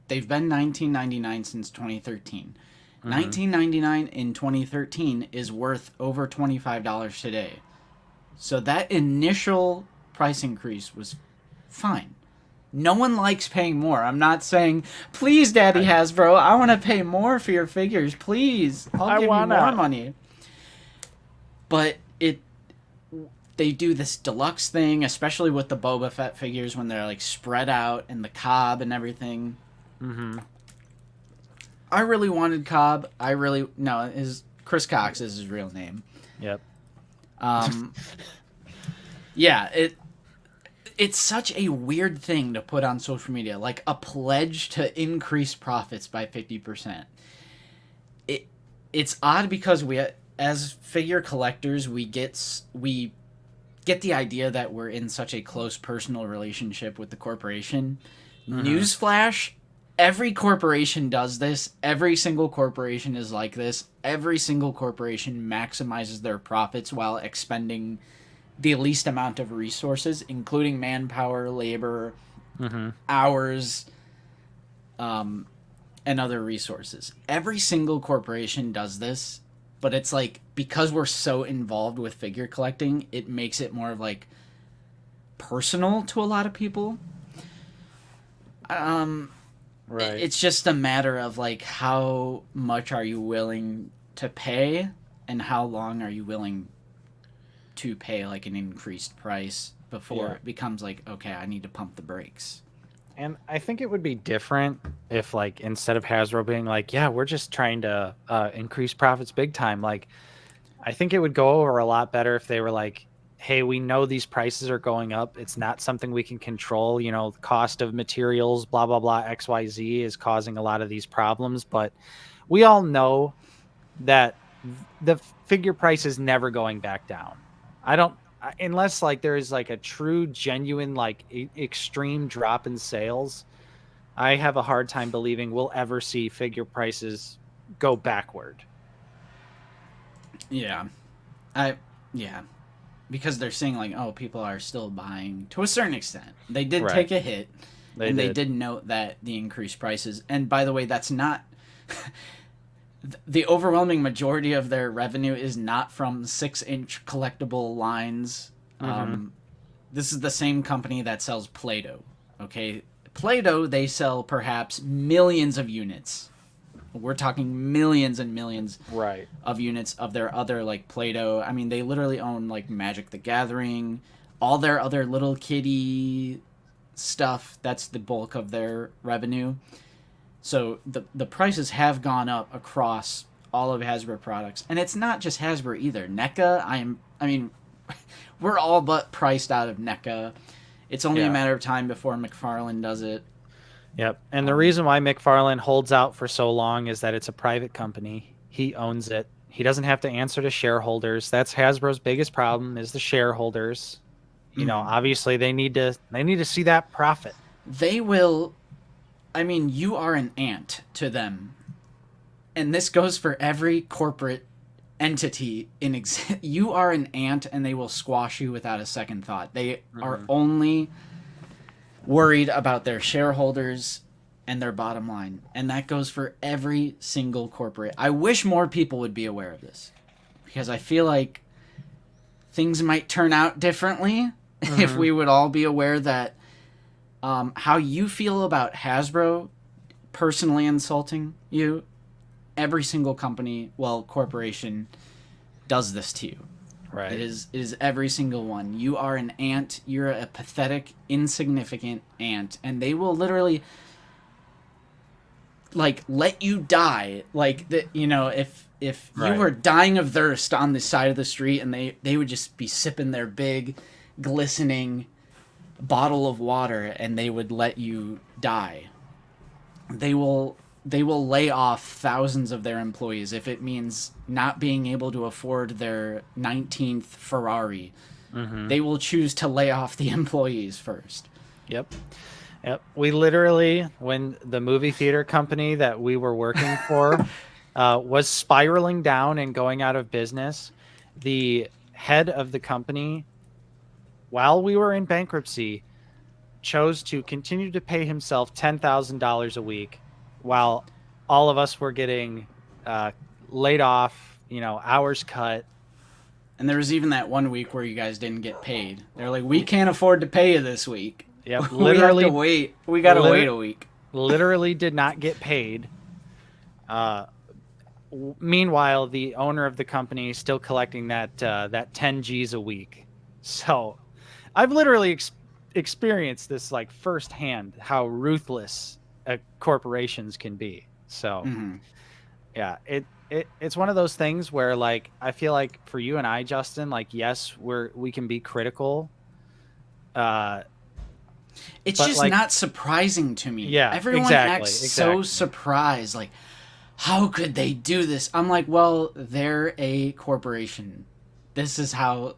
they've been $19.99 since 2013. $19.99 in 2013 is worth over $25 today. So that initial price increase was fine. No one likes paying more. I'm not saying, please, Daddy Hasbro, I want to pay more for your figures. Please, I'll give you more money. But they do this deluxe thing, especially with the Boba Fett figures when they're like spread out and the Cobb and everything. Mm-hmm. I really wanted Cobb. Chris Cox is his real name. Yep. Yeah, it's such a weird thing to put on social media, like a pledge to increase profits by 50%. It's odd because we, as figure collectors, we get the idea that we're in such a close personal relationship with the corporation. Mm-hmm. Newsflash. Every corporation does this. Every single corporation is like this. Every single corporation maximizes their profits while expending the least amount of resources, including manpower, labor, hours, and other resources. Every single corporation does this, but it's like, because we're so involved with figure collecting, it makes it more of like personal to a lot of people. Right. It's just a matter of like, how much are you willing to pay and how long are you willing to pay like an increased price before it becomes like, okay, I need to pump the brakes. And I think it would be different if like, instead of Hasbro being like, yeah, we're just trying to increase profits big time. Like, I think it would go over a lot better if they were like, hey, we know these prices are going up. It's not something we can control. You know, the cost of materials, blah, blah, blah, XYZ is causing a lot of these problems. But we all know that the figure price is never going back down. I don't, unless like there is like a true, genuine, like extreme drop in sales. I have a hard time believing we'll ever see figure prices go backward. Yeah. Yeah. Because they're saying like, oh, people are still buying to a certain extent. They did take a hit, they did note that the increased prices. And by the way, that's not the overwhelming majority of their revenue is not from 6-inch collectible lines. This is the same company that sells Play-Doh. Okay, Play-Doh, they sell perhaps millions of units. We're talking millions and millions of units of their other like Play-Doh. I mean, they literally own like Magic the Gathering, all their other little kitty stuff. That's the bulk of their revenue. So the prices have gone up across all of Hasbro products, and it's not just Hasbro either. NECA, I mean, we're all but priced out of NECA. It's only a matter of time before McFarlane does it. Yep. And the reason why McFarlane holds out for so long is that it's a private company. He owns it. He doesn't have to answer to shareholders. That's Hasbro's biggest problem is the shareholders. You know, obviously they need to see that profit. They will. I mean, you are an ant to them. And this goes for every corporate entity in you are an ant and they will squash you without a second thought. They are only worried about their shareholders and their bottom line, and that goes for every single corporate. I wish more people would be aware of this, because I feel like things might turn out differently if we would all be aware that how you feel about Hasbro personally insulting you, every single company, well, corporation does this to you. Right. It is every single one. You are an ant. You're a pathetic, insignificant ant, and they will literally like let you die. Like that, you know, if you were dying of thirst on the side of the street, and they would just be sipping their big, glistening bottle of water, and they would let you die. They will lay off thousands of their employees if it means not being able to afford their 19th Ferrari. They will choose to lay off the employees first. Yep. We literally, when the movie theater company that we were working for was spiraling down and going out of business, the head of the company, while we were in bankruptcy, chose to continue to pay himself $10,000 a week while all of us were getting laid off, you know, hours cut. And there was even that one week where you guys didn't get paid. They're like, we can't afford to pay you this week. Yep, literally. We have to wait. We got to wait a week. Literally did not get paid. Meanwhile, the owner of the company is still collecting that 10 G's a week. So I've literally experienced this like firsthand, how ruthless corporations can be. So yeah, it's one of those things where like I feel like for you and I, Justin, like yes, we can be critical. It's just like, not surprising to me. Yeah, everyone acts so surprised. Like, how could they do this? I'm like, well, they're a corporation. This is how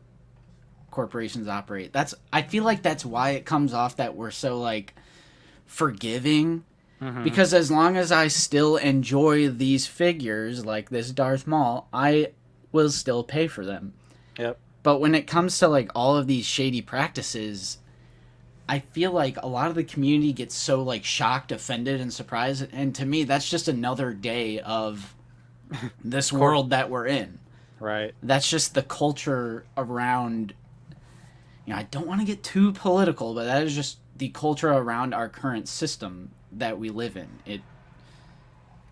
corporations operate. I feel like that's why it comes off that we're so like forgiving. Because as long as I still enjoy these figures, like this Darth Maul, I will still pay for them. Yep. But when it comes to like all of these shady practices, I feel like a lot of the community gets so like shocked, offended, and surprised. And to me, that's just another day of this world that we're in. Right. That's just the culture around, you know, I don't want to get too political, but that is just the culture around our current system that we live in.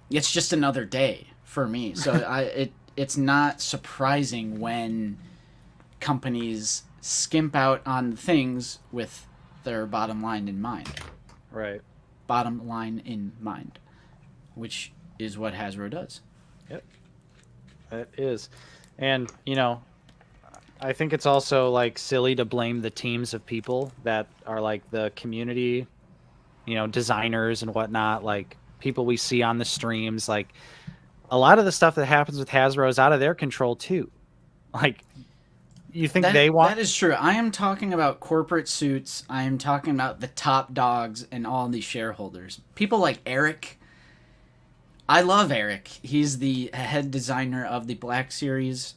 It's just another day for me. So it's not surprising when companies skimp out on things with their bottom line in mind. Right. Bottom line in mind, which is what Hasbro does. Yep. That is. And, you know, I think it's also like silly to blame the teams of people that are like the community, designers and whatnot, like people we see on the streams. Like a lot of the stuff that happens with Hasbro is out of their control too. Like, you think they want? That is true. I am talking about corporate suits. I am talking about the top dogs and all the shareholders. People like Eric. I love Eric. He's the head designer of the Black Series.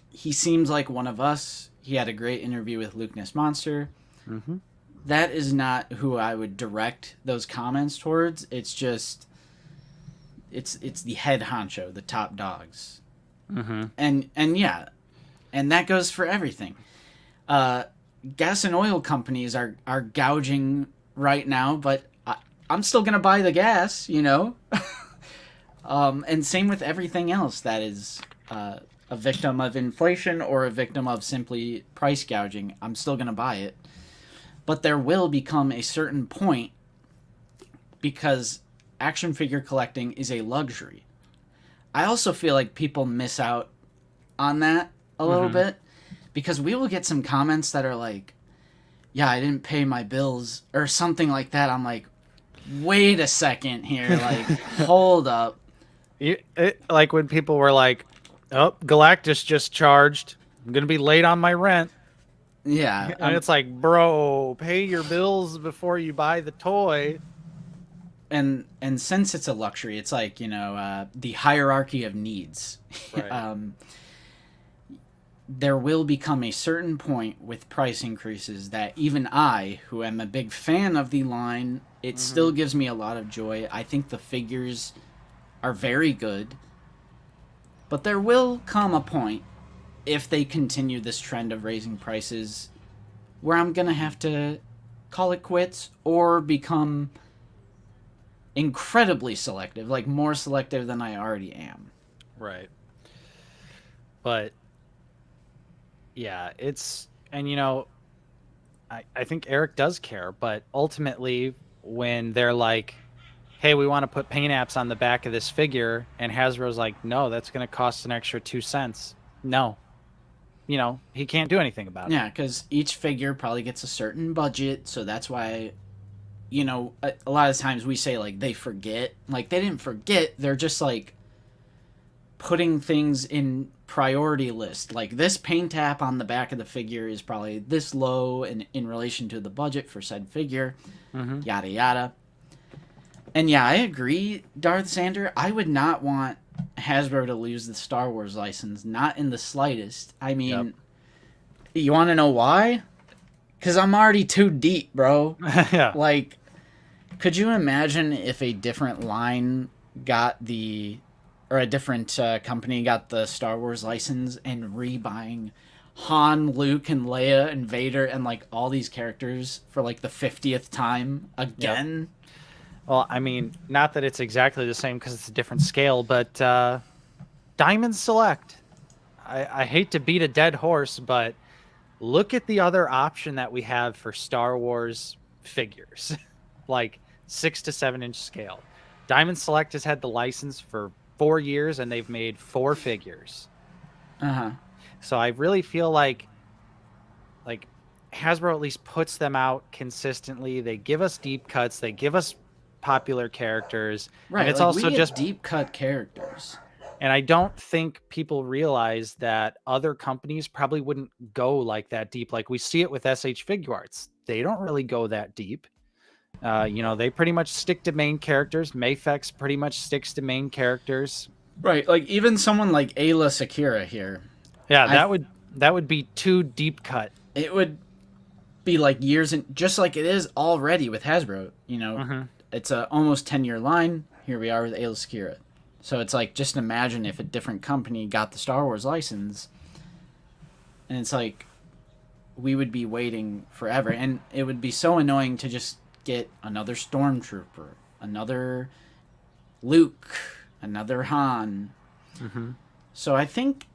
He seems like one of us. He had a great interview with Luke Ness Monster. Mm-hmm. That is not who I would direct those comments towards. It's just, it's the head honcho, the top dogs, and yeah, and that goes for everything. Gas and oil companies are gouging right now, but I'm still gonna buy the gas, and same with everything else that is a victim of inflation or a victim of simply price gouging. I'm still gonna buy it. But there will become a certain point, because action figure collecting is a luxury. I also feel like people miss out on that a little bit, because we will get some comments that are like, yeah, I didn't pay my bills or something like that. I'm like, wait a second here. Like, hold up. Like when people were like, oh, Galactus just charged. I'm going to be late on my rent. Yeah. And it's like, bro, pay your bills before you buy the toy. And since it's a luxury, it's like, the hierarchy of needs. Right. There will become a certain point with price increases that even I, who am a big fan of the line, it still gives me a lot of joy. I think the figures are very good. But there will come a point, if they continue this trend of raising prices, where I'm going to have to call it quits or become incredibly selective, like more selective than I already am. Right. But yeah, I think Eric does care, but ultimately when they're like, hey, we want to put paint apps on the back of this figure, and Hasbro's like, no, that's going to cost an extra 2 cents. No. He can't do anything about it. Yeah, because each figure probably gets a certain budget, so that's why, a lot of times we say, like, they forget. Like, they didn't forget, they're just, like, putting things in priority list. Like, this paint app on the back of the figure is probably this low in relation to the budget for said figure, yada yada. And yeah, I agree, Darth Sander. I would not want Hasbro to lose the Star Wars license, not in the slightest. I mean, You want to know why? Because I'm already too deep, bro. Yeah. Like, could you imagine if a different line got or a different company got the Star Wars license and rebuying Han, Luke, and Leia, and Vader, and, like, all these characters for, like, the 50th time again? Yep. Well, I mean, not that it's exactly the same because it's a different scale, but Diamond Select. I hate to beat a dead horse, but look at the other option that we have for Star Wars figures, like 6 to 7 inch scale. Diamond Select has had the license for 4 years, and they've made 4 figures. So I really feel like Hasbro at least puts them out consistently. They give us deep cuts. They give us popular characters, right? And it's like, also we get just deep cut characters. And I don't think people realize that other companies probably wouldn't go like that deep. Like we see it with SH Figuarts. They don't really go that deep. They pretty much stick to main characters. Mafex pretty much sticks to main characters. Right. Like even someone like Ayla Sakura here. Yeah, that would be too deep cut. It would be like years, and just like it is already with Hasbro. It's a almost 10-year line. Here we are with Ayla Sakura. So it's like, just imagine if a different company got the Star Wars license, and it's like, we would be waiting forever, and it would be so annoying to just get another Stormtrooper, another Luke, another Han. So I think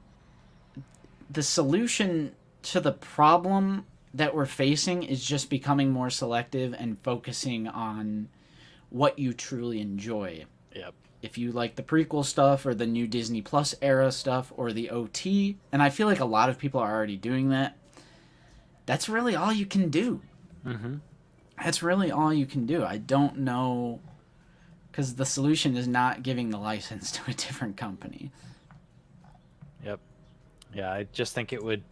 the solution to the problem that we're facing is just becoming more selective and focusing on what you truly enjoy. Yep. if you like the prequel stuff or the new Disney Plus era stuff or the OT, and I feel like a lot of people are already doing that, that's really all you can do. Mm-hmm. That's really all you can do. I don't know, because the solution is not giving the license to a different company. Yep. Yeah, I just think it would.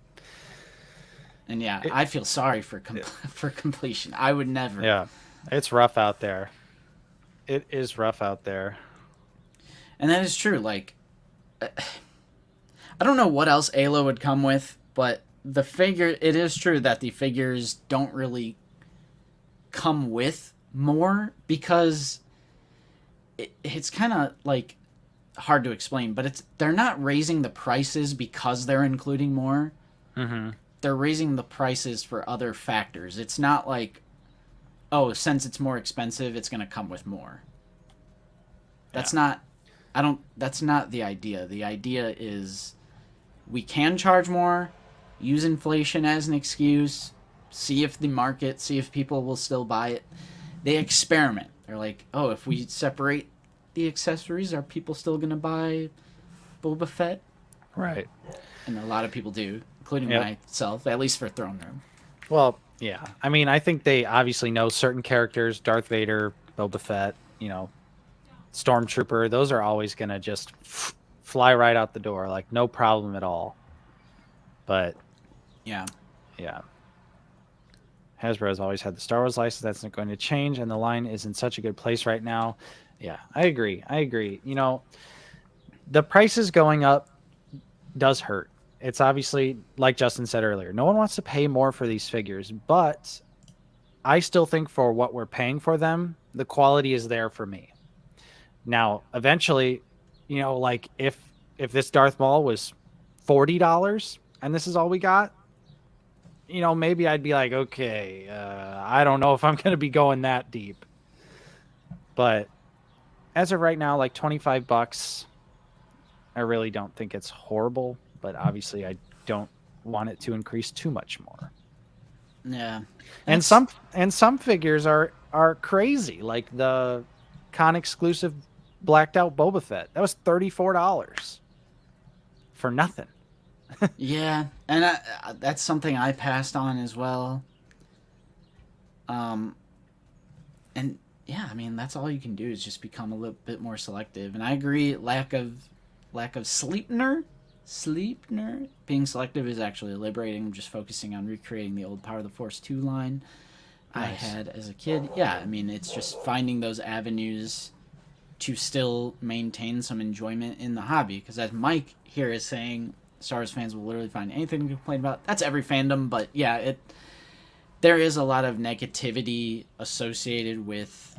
And I feel sorry for for completion. I would never. Yeah, it's rough out there. It is rough out there. And that is true. Like, I don't know what else Ayla would come with, but it is true that the figures don't really come with more, because it's kind of like hard to explain, but they're not raising the prices because they're including more. Mm-hmm. They're raising the prices for other factors. It's not like, oh, since it's more expensive, it's going to come with more. That's not the idea. The idea is we can charge more, use inflation as an excuse, see if people will still buy it. They experiment. They're like, oh, if we separate the accessories, are people still going to buy Boba Fett? Right. And a lot of people do, including myself, at least for Throne Room. Well, yeah. I mean, I think they obviously know certain characters, Darth Vader, Boba Fett, Stormtrooper, those are always going to just fly right out the door, like no problem at all. But yeah. Hasbro has always had the Star Wars license. That's not going to change, and the line is in such a good place right now. Yeah, I agree. The prices going up does hurt. It's obviously, like Justin said earlier, no one wants to pay more for these figures, but I still think for what we're paying for them, the quality is there for me. Now, eventually, like if this Darth Maul was $40 and this is all we got, maybe I'd be like, okay, I don't know if I'm going to be going that deep. But as of right now, like $25, I really don't think it's horrible. But obviously, I don't want it to increase too much more. Yeah, and some figures are crazy, like the con exclusive blacked out Boba Fett. That was $34 for nothing. Yeah, and that's something I passed on as well. And yeah, I mean, that's all you can do is just become a little bit more selective. And I agree, lack of Sleipnir being selective is actually liberating. Just focusing on recreating the old Power of the Force 2 line I had as a kid. Yeah, I mean, it's just finding those avenues to still maintain some enjoyment in the hobby. Because as Mike here is saying, Star Wars fans will literally find anything to complain about. That's every fandom, but yeah, there is a lot of negativity associated with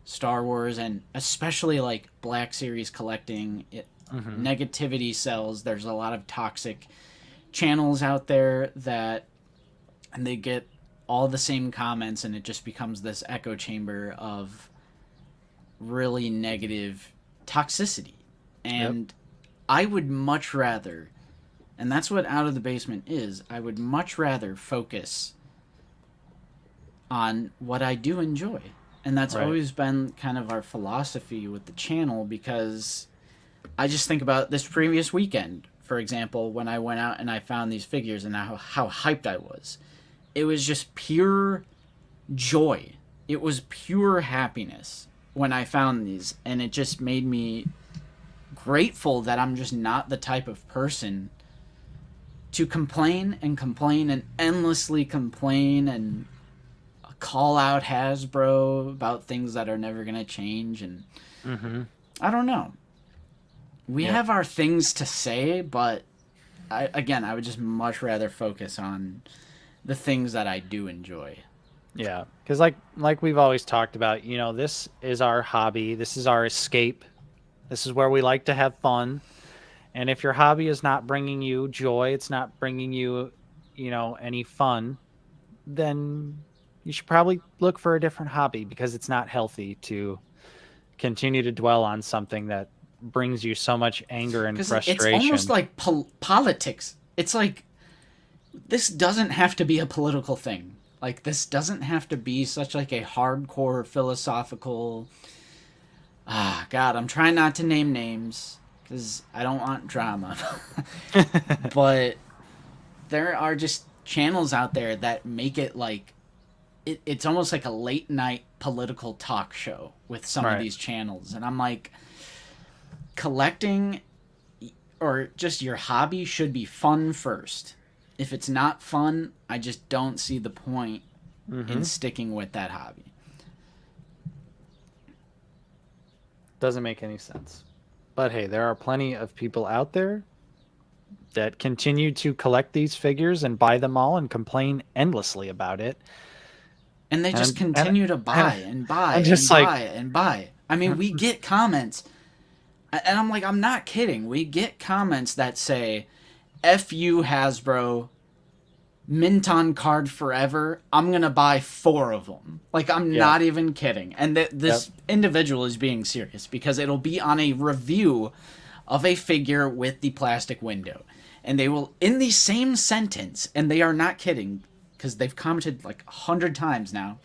Star Wars, and especially like Black Series collecting. Negativity sells. There's a lot of toxic channels out there and they get all the same comments, and it just becomes this echo chamber of really negative toxicity. And I would much rather, and that's what Out of the Basement is, I would much rather focus on what I do enjoy. And that's always been kind of our philosophy with the channel, because I just think about this previous weekend, for example, when I went out and I found these figures and how hyped I was. It was just pure joy. It was pure happiness when I found these, and it just made me grateful that I'm just not the type of person to complain and endlessly complain and call out Hasbro about things that are never going to change. And I don't know. We have our things to say, but I would just much rather focus on the things that I do enjoy. Yeah, because like we've always talked about, this is our hobby. This is our escape. This is where we like to have fun. And if your hobby is not bringing you joy, it's not bringing you, any fun, then you should probably look for a different hobby, because it's not healthy to continue to dwell on something that brings you so much anger and frustration. It's almost like politics. It's like, this doesn't have to be a political thing. Like, this doesn't have to be such like a hardcore philosophical God, I'm trying not to name names because I don't want drama. But there are just channels out there that make it like it's almost like a late night political talk show with some of these channels, and I'm like, collecting or just your hobby should be fun first. If it's not fun, I just don't see the point in sticking with that hobby. Doesn't make any sense. But hey, there are plenty of people out there that continue to collect these figures and buy them all and complain endlessly about it. And they just continue to buy and buy and buy and buy. I mean, we get comments, and I'm like, I'm not kidding. We get comments that say, F you, Hasbro, mint on card forever. I'm going to buy 4 of them. Like, I'm not even kidding. And this individual is being serious because it'll be on a review of a figure with the plastic window. And they will, in the same sentence, and they are not kidding, because they've commented like 100 times now,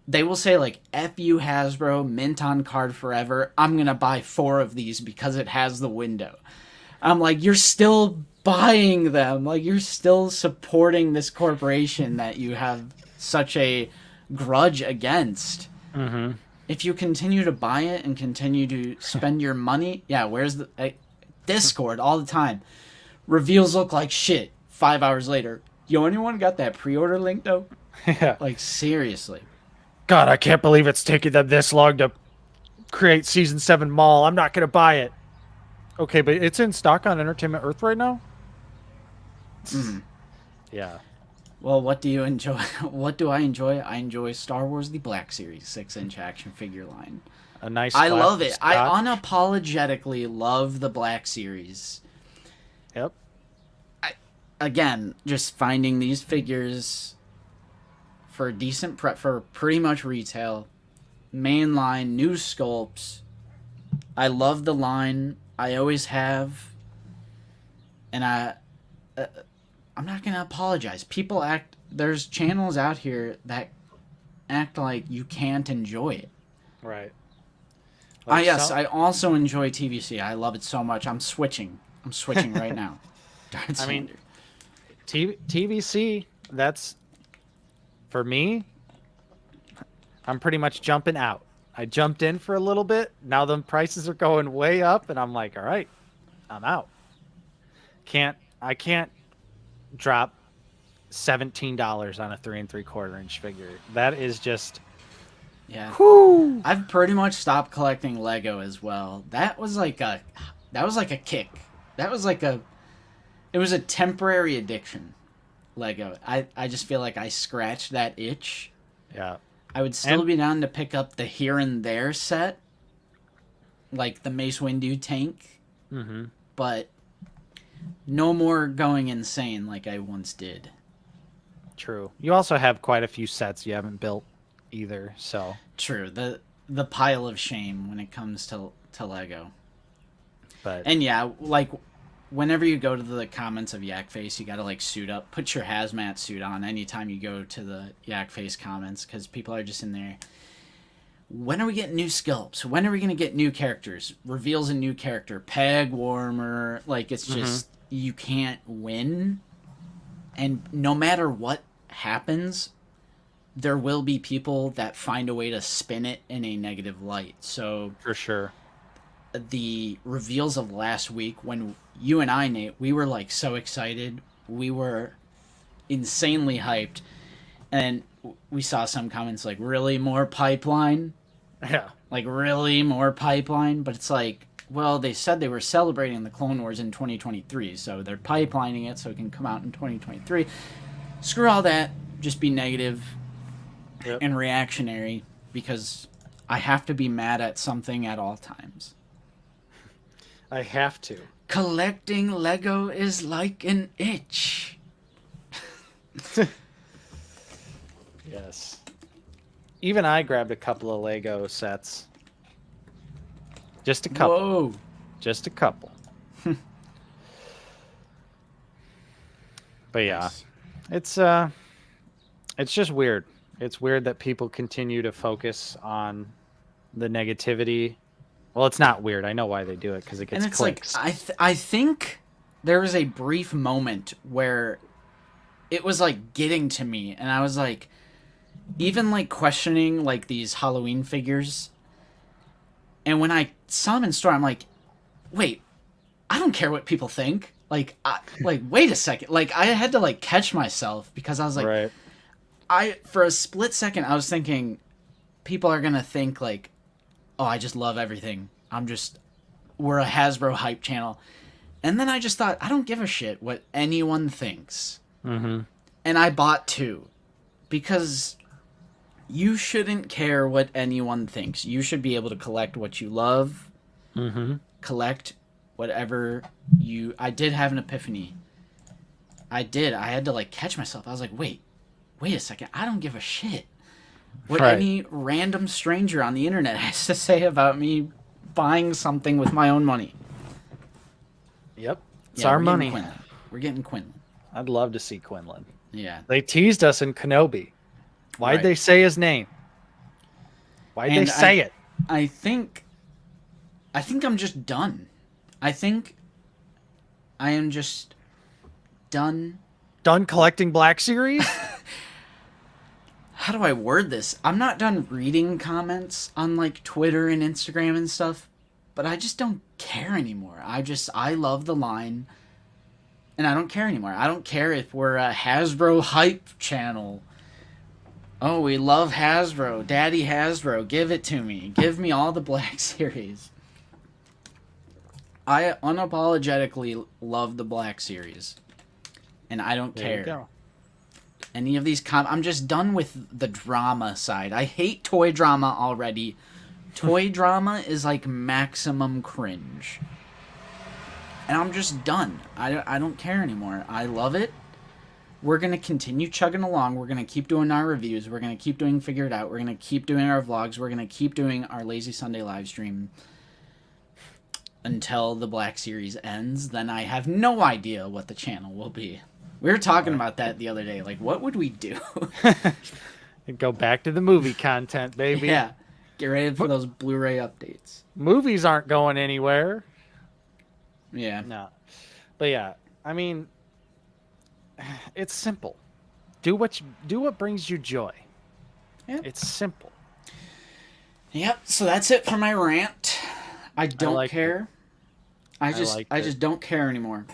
they will say like, F you, Hasbro, mint on card forever. I'm going to buy 4 of these because it has the window. I'm like, you're still buying them. Like, you're still supporting this corporation that you have such a grudge against. Mm-hmm. If you continue to buy it and continue to spend your money, where's the Discord all the time? Reveals look like shit 5 hours later. Yo, anyone got that pre-order link though? Yeah. Like, seriously. God, I can't believe it's taking them this long to create Season 7 Mall. I'm not going to buy it. Okay, but it's in stock on Entertainment Earth right now? Yeah. Well, what do you enjoy? What do I enjoy? I enjoy Star Wars The Black Series 6-inch action figure line. A nice I love it. Scotch. I unapologetically love the Black Series. Yep. Again, just finding these figures for a decent for pretty much retail, mainline, new sculpts. I love the line. I always have, and I'm not gonna apologize. People act. There's channels out here that act like you can't enjoy it. Right. Like yes, I also enjoy TVC. I love it so much. I'm switching right now. I mean, TVC. That's for me. I'm pretty much jumping out. I jumped in for a little bit. Now the prices are going way up, and I'm like, all right, I'm out. I can't drop $17 on a 3 3/4 inch figure. That is just Whew. I've pretty much stopped collecting Lego as well. That was like a kick. It was a temporary addiction. Lego. I just feel like I scratched that itch. Yeah. I would still be down to pick up the here and there set, like the Mace Windu tank. Mm-hmm. But no more going insane like I once did. True. You also have quite a few sets you haven't built either, so. True. The pile of shame when it comes to Lego. But and yeah, like whenever you go to the comments of Yak Face, you gotta like suit up, put your hazmat suit on anytime you go to the Yak Face comments, because people are just in there. When are we getting new sculpts? When are we gonna get new characters? Reveals a new character, peg warmer. Like, it's just you can't win, and no matter what happens, there will be people that find a way to spin it in a negative light. So for sure. The reveals of last week, when you and I, Nate, we were like so excited. We were insanely hyped. And we saw some comments like, really, more pipeline? Yeah. Like, really, more pipeline? But it's like, well, they said they were celebrating the Clone Wars in 2023, so they're pipelining it so it can come out in 2023. Screw all that. Just be negative and reactionary, because I have to be mad at something at all times. I have to. Collecting Lego is like an itch. Yes. Even I grabbed a couple of Lego sets. Just a couple. Whoa. Just a couple. But yeah, it's just weird. It's weird that people continue to focus on the negativity. Well, it's not weird. I know why they do it, because it gets and it's clicks. like I think there was a brief moment where it was like getting to me, and I was like, even like questioning like these Halloween figures. And when I saw them in store, I'm like, wait, I don't care what people think. Like, wait a second. Like, I had to like catch myself, because I was like, right. For a split second, I was thinking people are gonna think like, oh, I just love everything. We're a Hasbro hype channel. And then I just thought, I don't give a shit what anyone thinks. Mm-hmm. And I bought 2, because you shouldn't care what anyone thinks. You should be able to collect what you love. Mm-hmm. Collect whatever you... I did have an epiphany. I did. I had to like catch myself. I was like, wait a second. I don't give a shit what any random stranger on the internet has to say about me buying something with my own money. Yep. It's our money. We're getting Quinlan. I'd love to see Quinlan. Yeah. They teased us in Kenobi. Why'd they say his name? Why'd they say it? I think I'm just done. I think I am just done. Done collecting Black Series? How do I word this? I'm not done reading comments on like Twitter and Instagram and stuff, but I just don't care anymore. I love the line, and I don't care anymore. I don't care if we're a Hasbro hype channel. Oh, we love Hasbro. Daddy Hasbro, give it to me. Give me all the Black Series. I unapologetically love the Black Series, and I don't care. There you go. Any of these I'm just done with the drama side. I hate toy drama already. Toy drama is like maximum cringe. And I'm just done. I don't care anymore. I love it. We're going to continue chugging along. We're going to keep doing our reviews. We're going to keep doing Figure It Out. We're going to keep doing our vlogs. We're going to keep doing our Lazy Sunday live stream until the Black Series ends. Then I have no idea what the channel will be. We were talking about that the other day. Like, what would we do? Go back to the movie content, baby. Yeah. Get ready for those Blu-ray updates. Movies aren't going anywhere. Yeah. No. But yeah, I mean, it's simple. Do what brings you joy. Yep. It's simple. Yep. So that's it for my rant. I don't care. I just don't care anymore.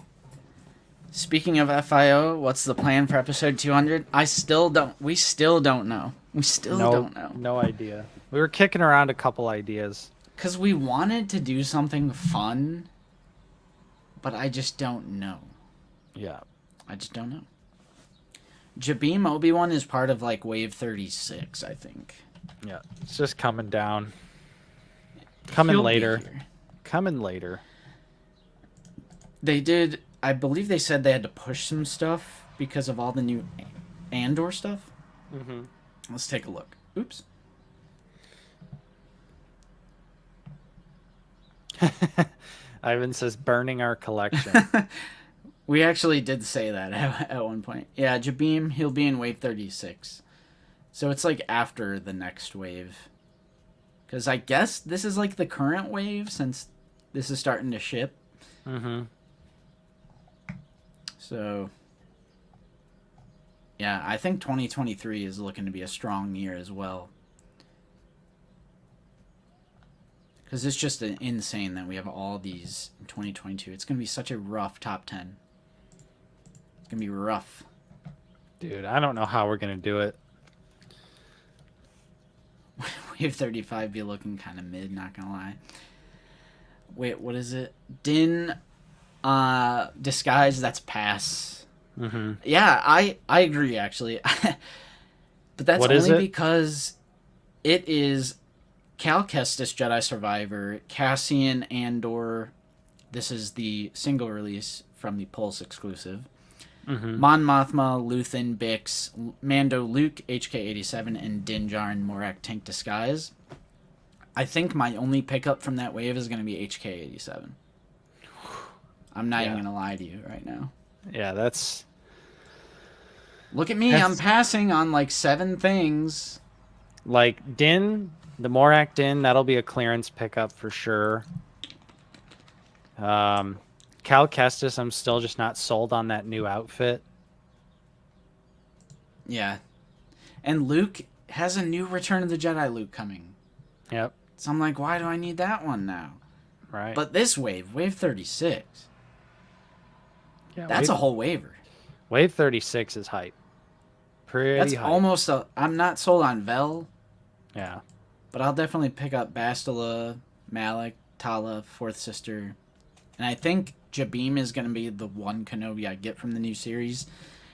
Speaking of FIO, what's the plan for episode 200? We still don't know. We still don't know. No idea. We were kicking around a couple ideas. Because we wanted to do something fun, but I just don't know. Yeah. I just don't know. Jabeem Obi-Wan is part of like wave 36, I think. Yeah. It's just coming down. Coming later. They did... I believe they said they had to push some stuff because of all the new Andor stuff. Mm-hmm. Let's take a look. Oops. Ivan says burning our collection. We actually did say that at one point. Yeah, Jabeem, he'll be in wave 36. So it's like after the next wave. Because I guess this is like the current wave since this is starting to ship. Mm-hmm. So, yeah, I think 2023 is looking to be a strong year as well. Because it's just insane that we have all these in 2022. It's going to be such a rough top 10. It's going to be rough. Dude, I don't know how we're going to do it. Wave 35 be looking kind of mid, not going to lie. Wait, what is it? Din... Disguise, that's pass. Mm-hmm. Yeah, I agree actually. But that's only because it is Cal Kestis Jedi Survivor, Cassian Andor. This is the single release from the Pulse exclusive. Mm-hmm. Mon Mothma, Luthen, Bix, Mando, Luke, HK-87, and Din Djarin Morak Tank Disguise. I think my only pickup from that wave is going to be HK-87. I'm not even going to lie to you right now. Yeah, that's... Look at me. I'm passing on like 7 things. Like, Din The Morak Din, that'll be a clearance pickup for sure. Cal Kestis, I'm still just not sold on that new outfit. Yeah. And Luke has a new Return of the Jedi Luke coming. Yep. So I'm like, why do I need that one now? Right. But this wave 36. Yeah, that's a whole waiver. Wave 36 is hype. Pretty That's hype. Almost a... I'm not sold on Vel. Yeah. But I'll definitely pick up Bastila, Malak, Tala, Fourth Sister. And I think Jabim is going to be the one Kenobi I get from the new series.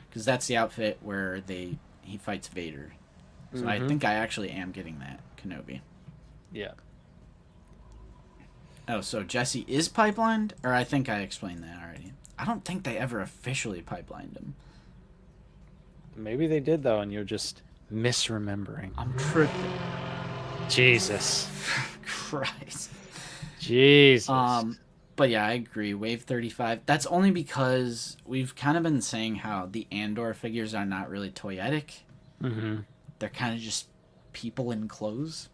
Because that's the outfit where he fights Vader. So I think I actually am getting that Kenobi. Yeah. Oh, so Jesse is pipelined? Or I think I explained that already. I don't think they ever officially pipelined him. Maybe they did, though, and you're just misremembering. I'm tripping. Jesus. Christ. Jesus. But yeah, I agree. Wave 35. That's only because we've kind of been saying how the Andor figures are not really toyetic. Mm-hmm. They're kind of just people in clothes.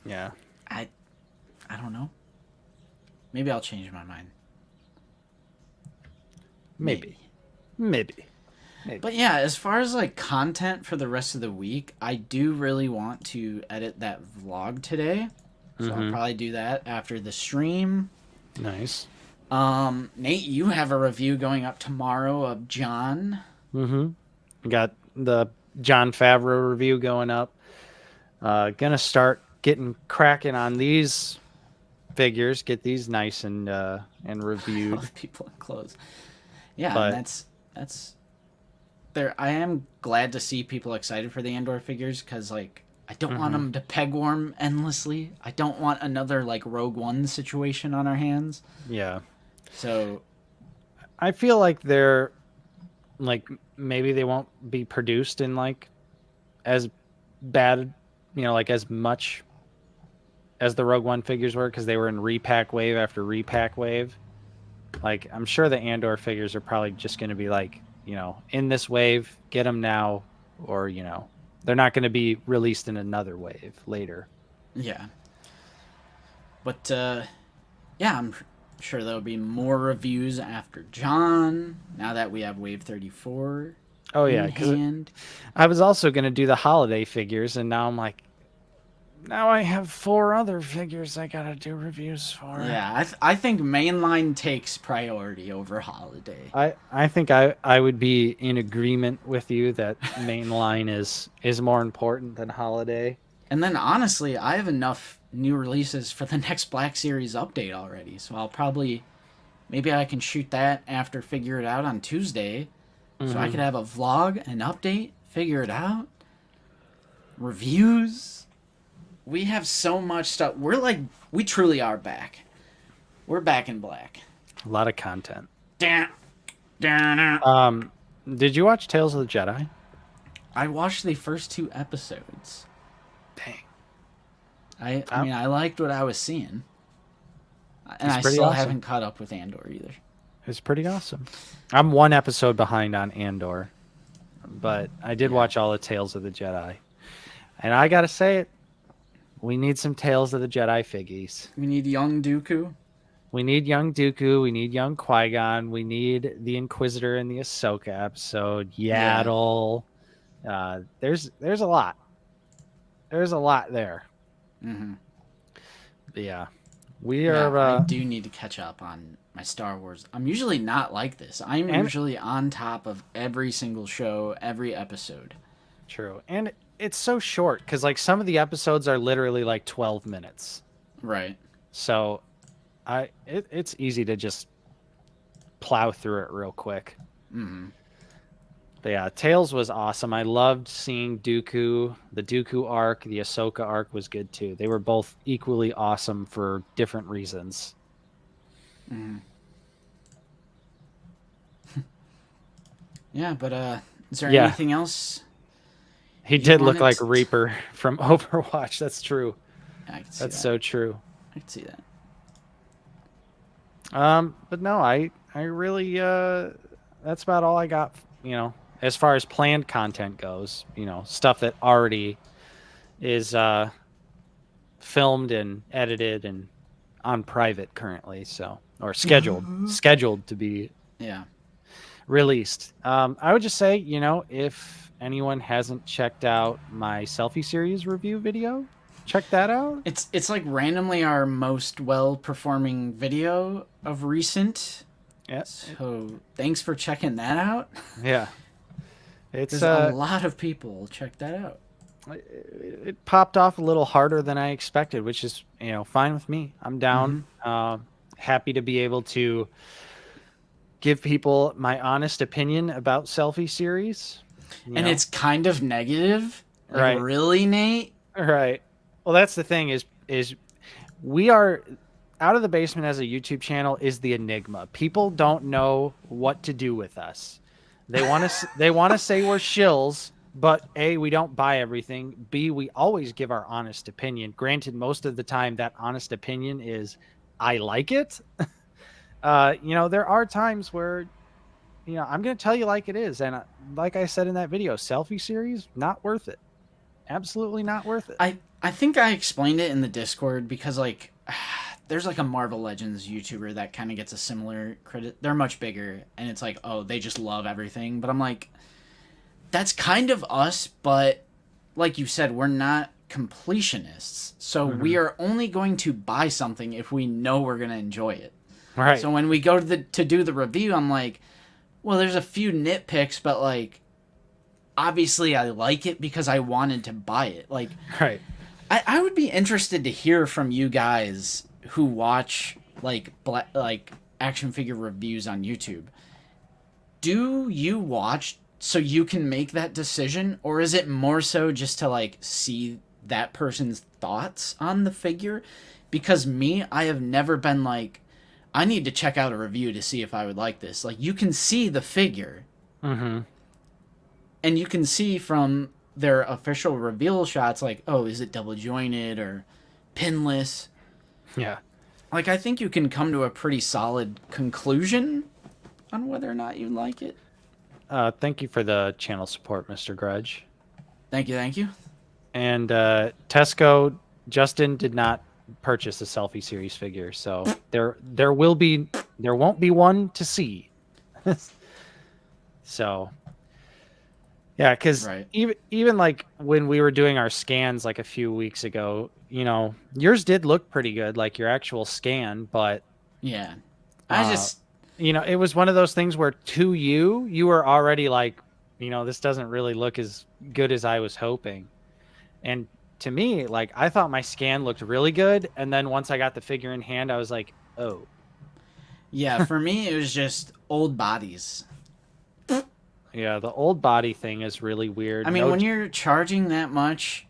Yeah. I don't know. Maybe I'll change my mind. Maybe. But yeah, as far as like content for the rest of the week, I do really want to edit that vlog today. So I'll probably do that after the stream. Nice. Nate, you have a review going up tomorrow of John. Mm-hmm. Got the Jon Favreau review going up. Gonna start getting cracking on these figures. Get these nice and reviewed. I love people in clothes. Yeah, but, and that's there. I am glad to see people excited for the Andor figures because like I don't want them to peg warm endlessly. I don't want another like Rogue One situation on our hands. Yeah. So I feel like they're like maybe they won't be produced in like as bad, like as much as the Rogue One figures were because they were in repack wave after repack wave. Like I'm sure the Andor figures are probably just going to be like, in this wave, get them now, or they're not going to be released in another wave later. Yeah. But yeah, I'm sure there'll be more reviews after John. Now that we have Wave 34. Oh yeah, because I was also going to do the holiday figures, and now I'm like, now I have 4 other figures I gotta do reviews for. Yeah, I think mainline takes priority over holiday. I think I would be in agreement with you that mainline is more important than holiday. And then honestly, I have enough new releases for the next Black Series update already, so I'll probably maybe I can shoot that after Figure It Out on Tuesday, so I could have a vlog, an update, Figure It Out, reviews. We have so much stuff. We truly are back. We're back in black. A lot of content. Did you watch Tales of the Jedi? I watched the first 2 episodes. Dang. I mean, I liked what I was seeing. And I still haven't caught up with Andor either. It's pretty awesome. I'm 1 episode behind on Andor. But I did watch all the Tales of the Jedi. And I gotta say it. We need some Tales of the Jedi figgies. We need young Dooku. We need young Dooku. We need young Qui-Gon. We need the Inquisitor in the Ahsoka episode. Yaddle. Yeah. There's a lot. There's a lot there. Mm-hmm. But yeah. We are... I do need to catch up on my Star Wars. I'm usually not like this. I'm usually on top of every single show, every episode. True. And it's so short because like some of the episodes are literally like 12 minutes. Right. So it's easy to just plow through it real quick. Mm-hmm. But yeah, Tales was awesome. I loved seeing Dooku. The Dooku arc, the Ahsoka arc was good too. They were both equally awesome for different reasons. Mm. Yeah, but is there anything else? He did look like Reaper from Overwatch. That's true. I can see That's so true. I can see that. But no, I really that's about all I got, as far as planned content goes, stuff that already is filmed and edited and on private currently, so, or scheduled to be released. I would just say, you know, if anyone hasn't checked out my selfie series review video, check that out. It's like randomly our most well-performing video of recent. Yeah. So thanks for checking that out. Yeah. It's a lot of people check that out. It popped off a little harder than I expected, which is, you know, fine with me. I'm down. Happy to be able to give people my honest opinion about selfie series. And it's kind of negative. Like, right. Really, Nate? Right. Well, that's the thing is we are Out of the Basement as a YouTube channel is the enigma. People don't know what to do with us. They want to say we're shills. But A, we don't buy everything. B, we always give our honest opinion. Granted, most of the time that honest opinion is, I like it. You know, there are times where, you know, I'm going to tell you like it is. And like I said in that video, selfie series, not worth it. Absolutely not worth it. I think I explained it in the Discord because, like, there's like a Marvel Legends YouTuber that kind of gets a similar credit. They're much bigger. And it's like, oh, they just love everything. But I'm like, that's kind of us, but like you said, we're not completionists. So we are only going to buy something if we know we're going to enjoy it. Right. So when we go to do the review, I'm like, well, there's a few nitpicks, but like, obviously I like it because I wanted to buy it. Like, right. I would be interested to hear from you guys who watch like action figure reviews on YouTube. Do you watch so you can make that decision, or is it more so just to like see that person's thoughts on the figure? Because me, I have never been like, I need to check out a review to see if I would like this. Like, you can see the figure, and you can see from their official reveal shots, like, oh, is it double jointed or pinless? Yeah. Like, I think you can come to a pretty solid conclusion on whether or not you like it. Thank you for the channel support, Mr. Grudge. Thank you. And Tesco, Justin did not purchase a selfie series figure, so there won't be one to see. So yeah, because even like when we were doing our scans like a few weeks ago, you know, yours did look pretty good, like your actual scan, but yeah, you know, it was one of those things where to you were already like, you know, this doesn't really look as good as I was hoping. And to me, like, I thought my scan looked really good. And then once I got the figure in hand, I was like, oh. Yeah, for me, it was just old bodies. Yeah, the old body thing is really weird. I mean, when you're charging that much,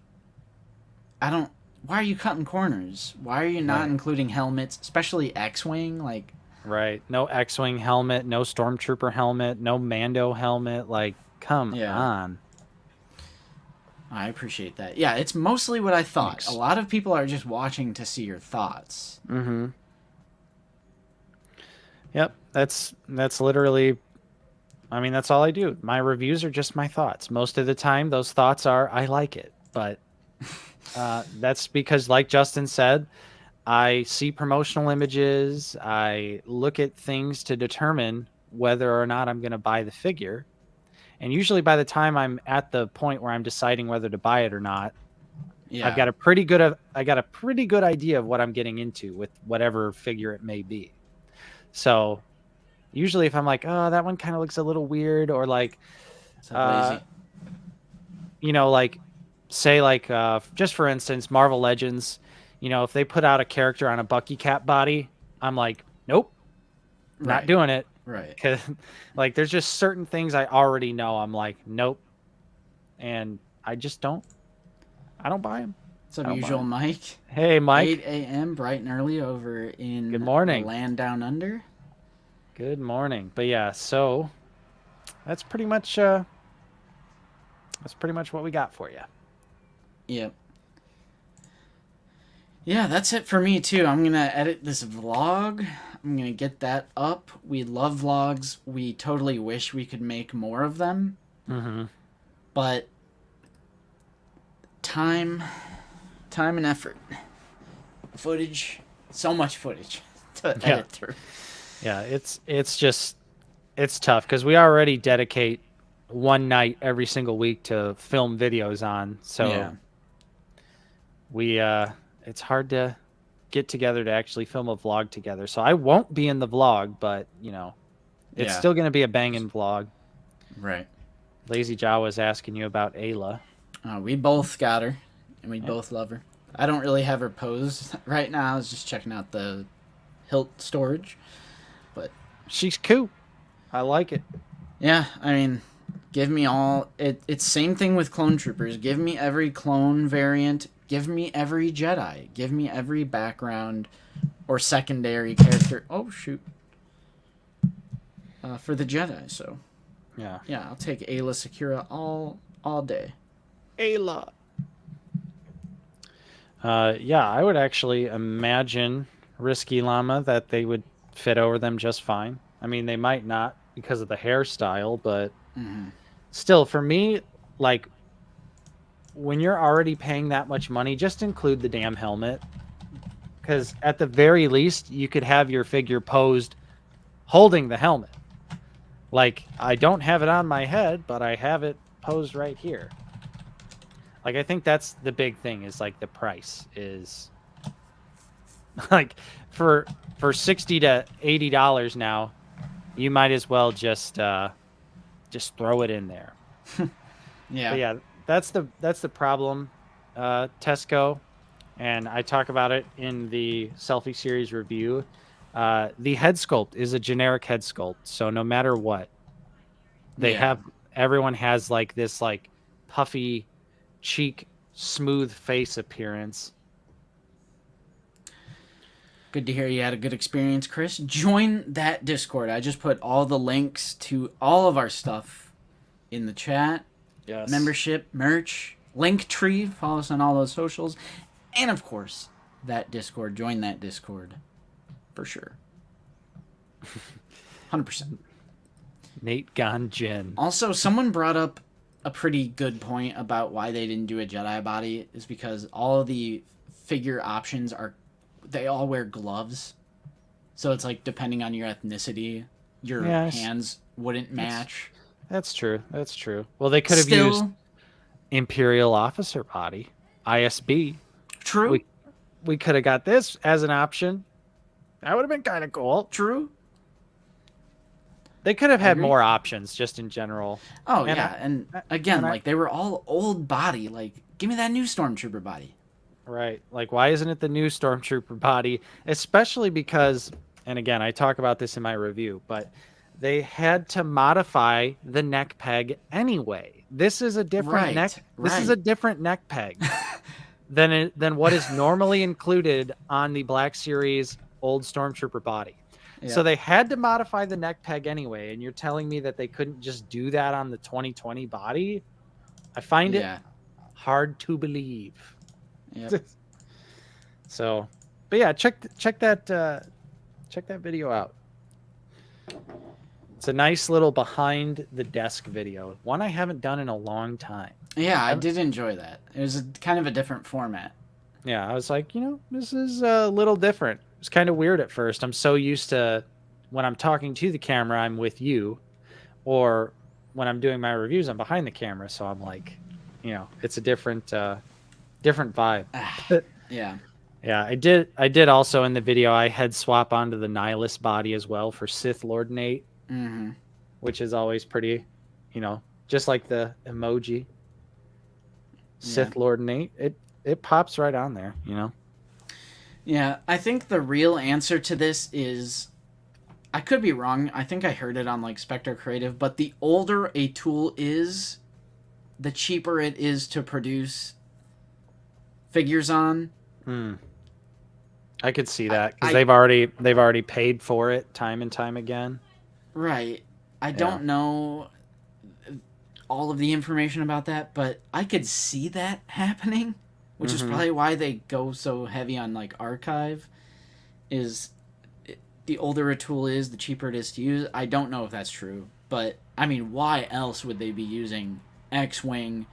why are you cutting corners? Why are you not including helmets, especially X-Wing? Like, right. No X-Wing helmet, no Stormtrooper helmet, no Mando helmet. Like, come on. I appreciate that. Yeah, it's mostly what I thought. Thanks. A lot of people are just watching to see your thoughts. Mm-hmm. Yep. That's literally, I mean, that's all I do. My reviews are just my thoughts. Most of the time, those thoughts are, I like it. But that's because, like Justin said, I see promotional images. I look at things to determine whether or not I'm going to buy the figure. And usually by the time I'm at the point where I'm deciding whether to buy it or not, I've got a pretty good idea of what I'm getting into with whatever figure it may be. So usually if I'm like, oh, that one kind of looks a little weird, or like, you know, like say like, just for instance, Marvel Legends, you know, if they put out a character on a Bucky Cap body, I'm like, nope, not doing it. Right. Because like, there's just certain things I already know. I'm like, nope. And I just don't buy them. What's up, usual Mike? Hey, Mike. 8 a.m. bright and early over in Good morning. The land down under. Good morning. But yeah, so that's pretty much what we got for you. Yep. Yeah, that's it for me too. I'm going to edit this vlog. I'm going to get that up. We love vlogs. We totally wish we could make more of them. Mm-hmm. But time and effort. footage, so much footage to edit through. Yeah, it's tough because we already dedicate one night every single week to film videos on. So it's hard to get together to actually film a vlog together. So I won't be in the vlog, but it's still going to be a banging vlog. Right. Lazy Jawa was asking you about Ayla. We both got her, and we both love her. I don't really have her posed right now. I was just checking out the hilt storage, but she's cool. I like it. Yeah, I mean, give me all. It's same thing with clone troopers. Give me every clone variant. Give me every Jedi. Give me every background or secondary character. Oh shoot. For the Jedi, so. Yeah, I'll take Ayla Secura all day. Ayla. I would actually imagine Risky Llama that they would fit over them just fine. I mean, they might not because of the hairstyle, but still, for me, like, when you're already paying that much money, just include the damn helmet. Because at the very least, you could have your figure posed holding the helmet. Like, I don't have it on my head, but I have it posed right here. Like, I think that's the big thing is, like, the price is... like, for $60 to $80 now, you might as well just throw it in there. Yeah. But yeah, that's the problem, Tesco, and I talk about it in the Selfie Series review. The head sculpt is a generic head sculpt, so no matter what, everyone has like this like puffy cheek, smooth face appearance. Good to hear you had a good experience, Chris. Join that Discord. I just put all the links to all of our stuff in the chat. Yes. Membership, merch, Linktree. Follow us on all those socials. And, of course, that Discord. Join that Discord. For sure. 100%. Nate Gone Jin. Also, someone brought up a pretty good point about why they didn't do a Jedi body is because all of the figure options they all wear gloves. So it's like, depending on your ethnicity, your hands wouldn't match. That's true. That's true. Well, they could have used Imperial Officer body, ISB. True. We could have got this as an option. That would have been kind of cool. True. They could have had more options just in general. Oh, and again, like, they were all old body. Like, give me that new Stormtrooper body. Right. Like, why isn't it the new Stormtrooper body? Especially because, and again, I talk about this in my review, but they had to modify the neck peg anyway. This is a different neck. This is a different neck peg than what is normally included on the Black Series old Stormtrooper body. Yeah. So they had to modify the neck peg anyway, and you're telling me that they couldn't just do that on the 2020 body? I find it hard to believe. Yep. So, but yeah, check that video out. It's a nice little behind the desk video, one I haven't done in a long time. Yeah, I did enjoy that. It was kind of a different format. Yeah, I was like, this is a little different. It was kind of weird at first. I'm so used to when I'm talking to the camera, I'm with you, or when I'm doing my reviews, I'm behind the camera. So I'm like, it's a different vibe. Yeah. Yeah, I did also in the video, I head swap onto the Nihilist body as well for Sith Lord Nate, which is always pretty, just like the emoji. Sith Lord Nate, it pops right on there, Yeah, I think the real answer to this is, I could be wrong. I think I heard it on like Spectre Creative, but the older a tool is, the cheaper it is to produce figures on. I could see that because they've already paid for it time and time again. Right. I don't know all of the information about that, but I could see that happening, which is probably why they go so heavy on like archive. The older a tool is, the cheaper it is to use. I don't know if that's true, but I mean, why else would they be using X-Wing,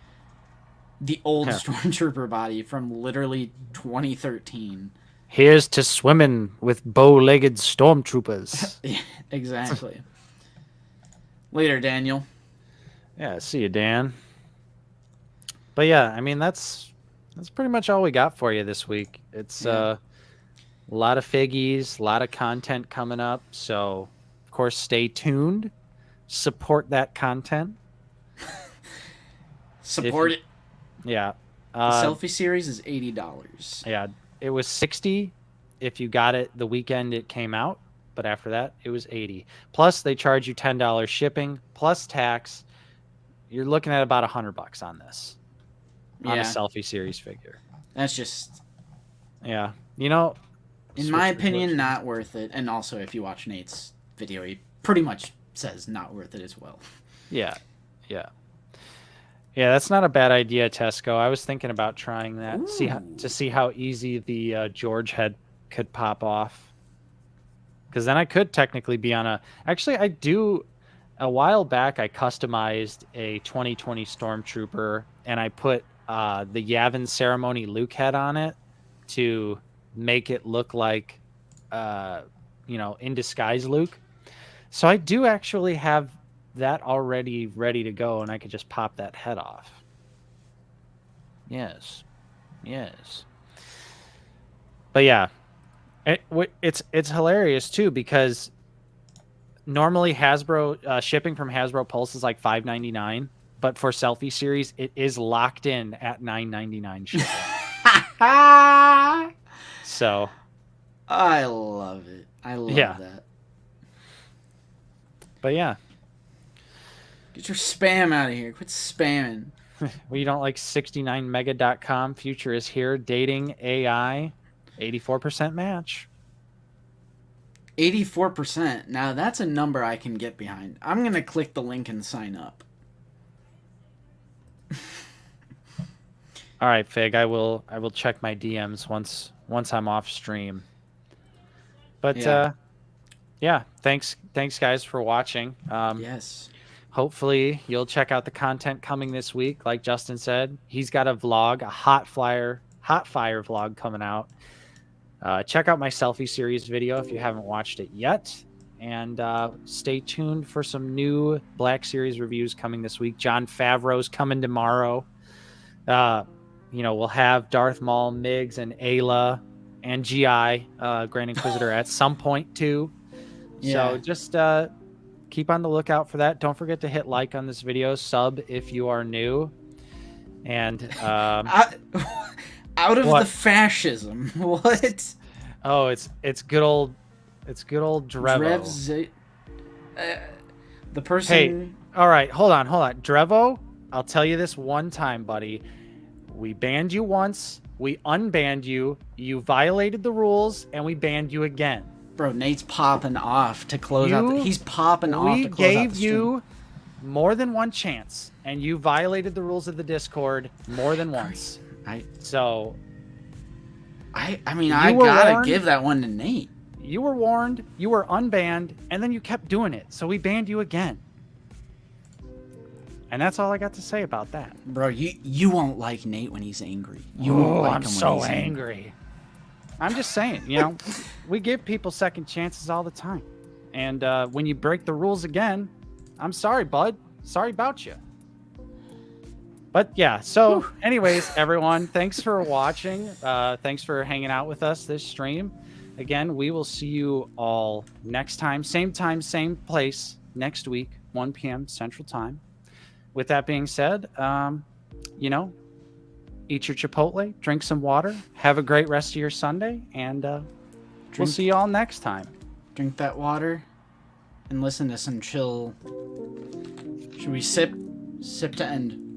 the old Stormtrooper body from literally 2013? Here's to swimming with bow-legged stormtroopers. Yeah, exactly. Later, Daniel. Yeah, see you, Dan. But yeah, I mean that's pretty much all we got for you this week. It's a lot of figgies, a lot of content coming up. So of course, stay tuned. Support that content. Support it. Yeah. The selfie series is $80. Yeah, it was 60 if you got it the weekend it came out, but after that it was 80. Plus they charge you $10 shipping plus tax. You're looking at about $100 on this. On a selfie series figure. That's just in my opinion, not worth it. And also if you watch Nate's video, he pretty much says not worth it as well. Yeah. That's not a bad idea, Tesco. I was thinking about trying that. To see how easy the George head could pop off. Because then I could technically be on a... Actually, I do... A while back, I customized a 2020 Stormtrooper, and I put the Yavin Ceremony Luke head on it to make it look like, in disguise Luke. So I do actually have that already ready to go, and I could just pop that head off. Yes. But yeah, it's hilarious too, because normally Hasbro shipping from Hasbro Pulse is like $5.99, but for selfie series it is locked in at $9.99 shipping. So I love it. I love that. But yeah. Get your spam out of here. Quit spamming. We don't like 69mega.com. Future is here. Dating AI. 84% match. 84%. Now that's a number I can get behind. I'm going to click the link and sign up. All right, Fig. I will check my DMs once I'm off stream. But yeah, thanks guys for watching. Yes. Hopefully you'll check out the content coming this week. Like Justin said, he's got a vlog, a hot fire vlog coming out. Check out my selfie series video if you haven't watched it yet. And stay tuned for some new Black Series reviews coming this week. Jon Favreau's coming tomorrow. We'll have Darth Maul, Migs, and Ayla, and GI, Grand Inquisitor, at some point too. Yeah. So just keep on the lookout for that. Don't forget to hit like on this video, sub if you are new, and out of the fascism. What? Oh, it's good old Drevo. The person. Hey, all right, hold on, Drevo. I'll tell you this one time, buddy. We banned you once. We unbanned you. You violated the rules, and we banned you again. Bro, Nate's popping off to close out. He's popping off to close out the stream. We gave you more than one chance, and you violated the rules of the Discord more than once. I mean, I gotta give that one to Nate. You were warned, you were unbanned, and then you kept doing it, so we banned you again. And that's all I got to say about that. Bro, you won't like Nate when he's angry. You won't like him when he's so angry. I'm just saying, we give people second chances all the time. And when you break the rules again, I'm sorry, bud. Sorry about you. But yeah, so anyways, everyone, thanks for watching. Thanks for hanging out with us this stream. Again, we will see you all next time, same place, next week, 1 p.m. Central Time. With that being said, eat your Chipotle, drink some water, have a great rest of your Sunday, and we'll see you all next time. Drink that water and listen to some chill. Should we sip to end?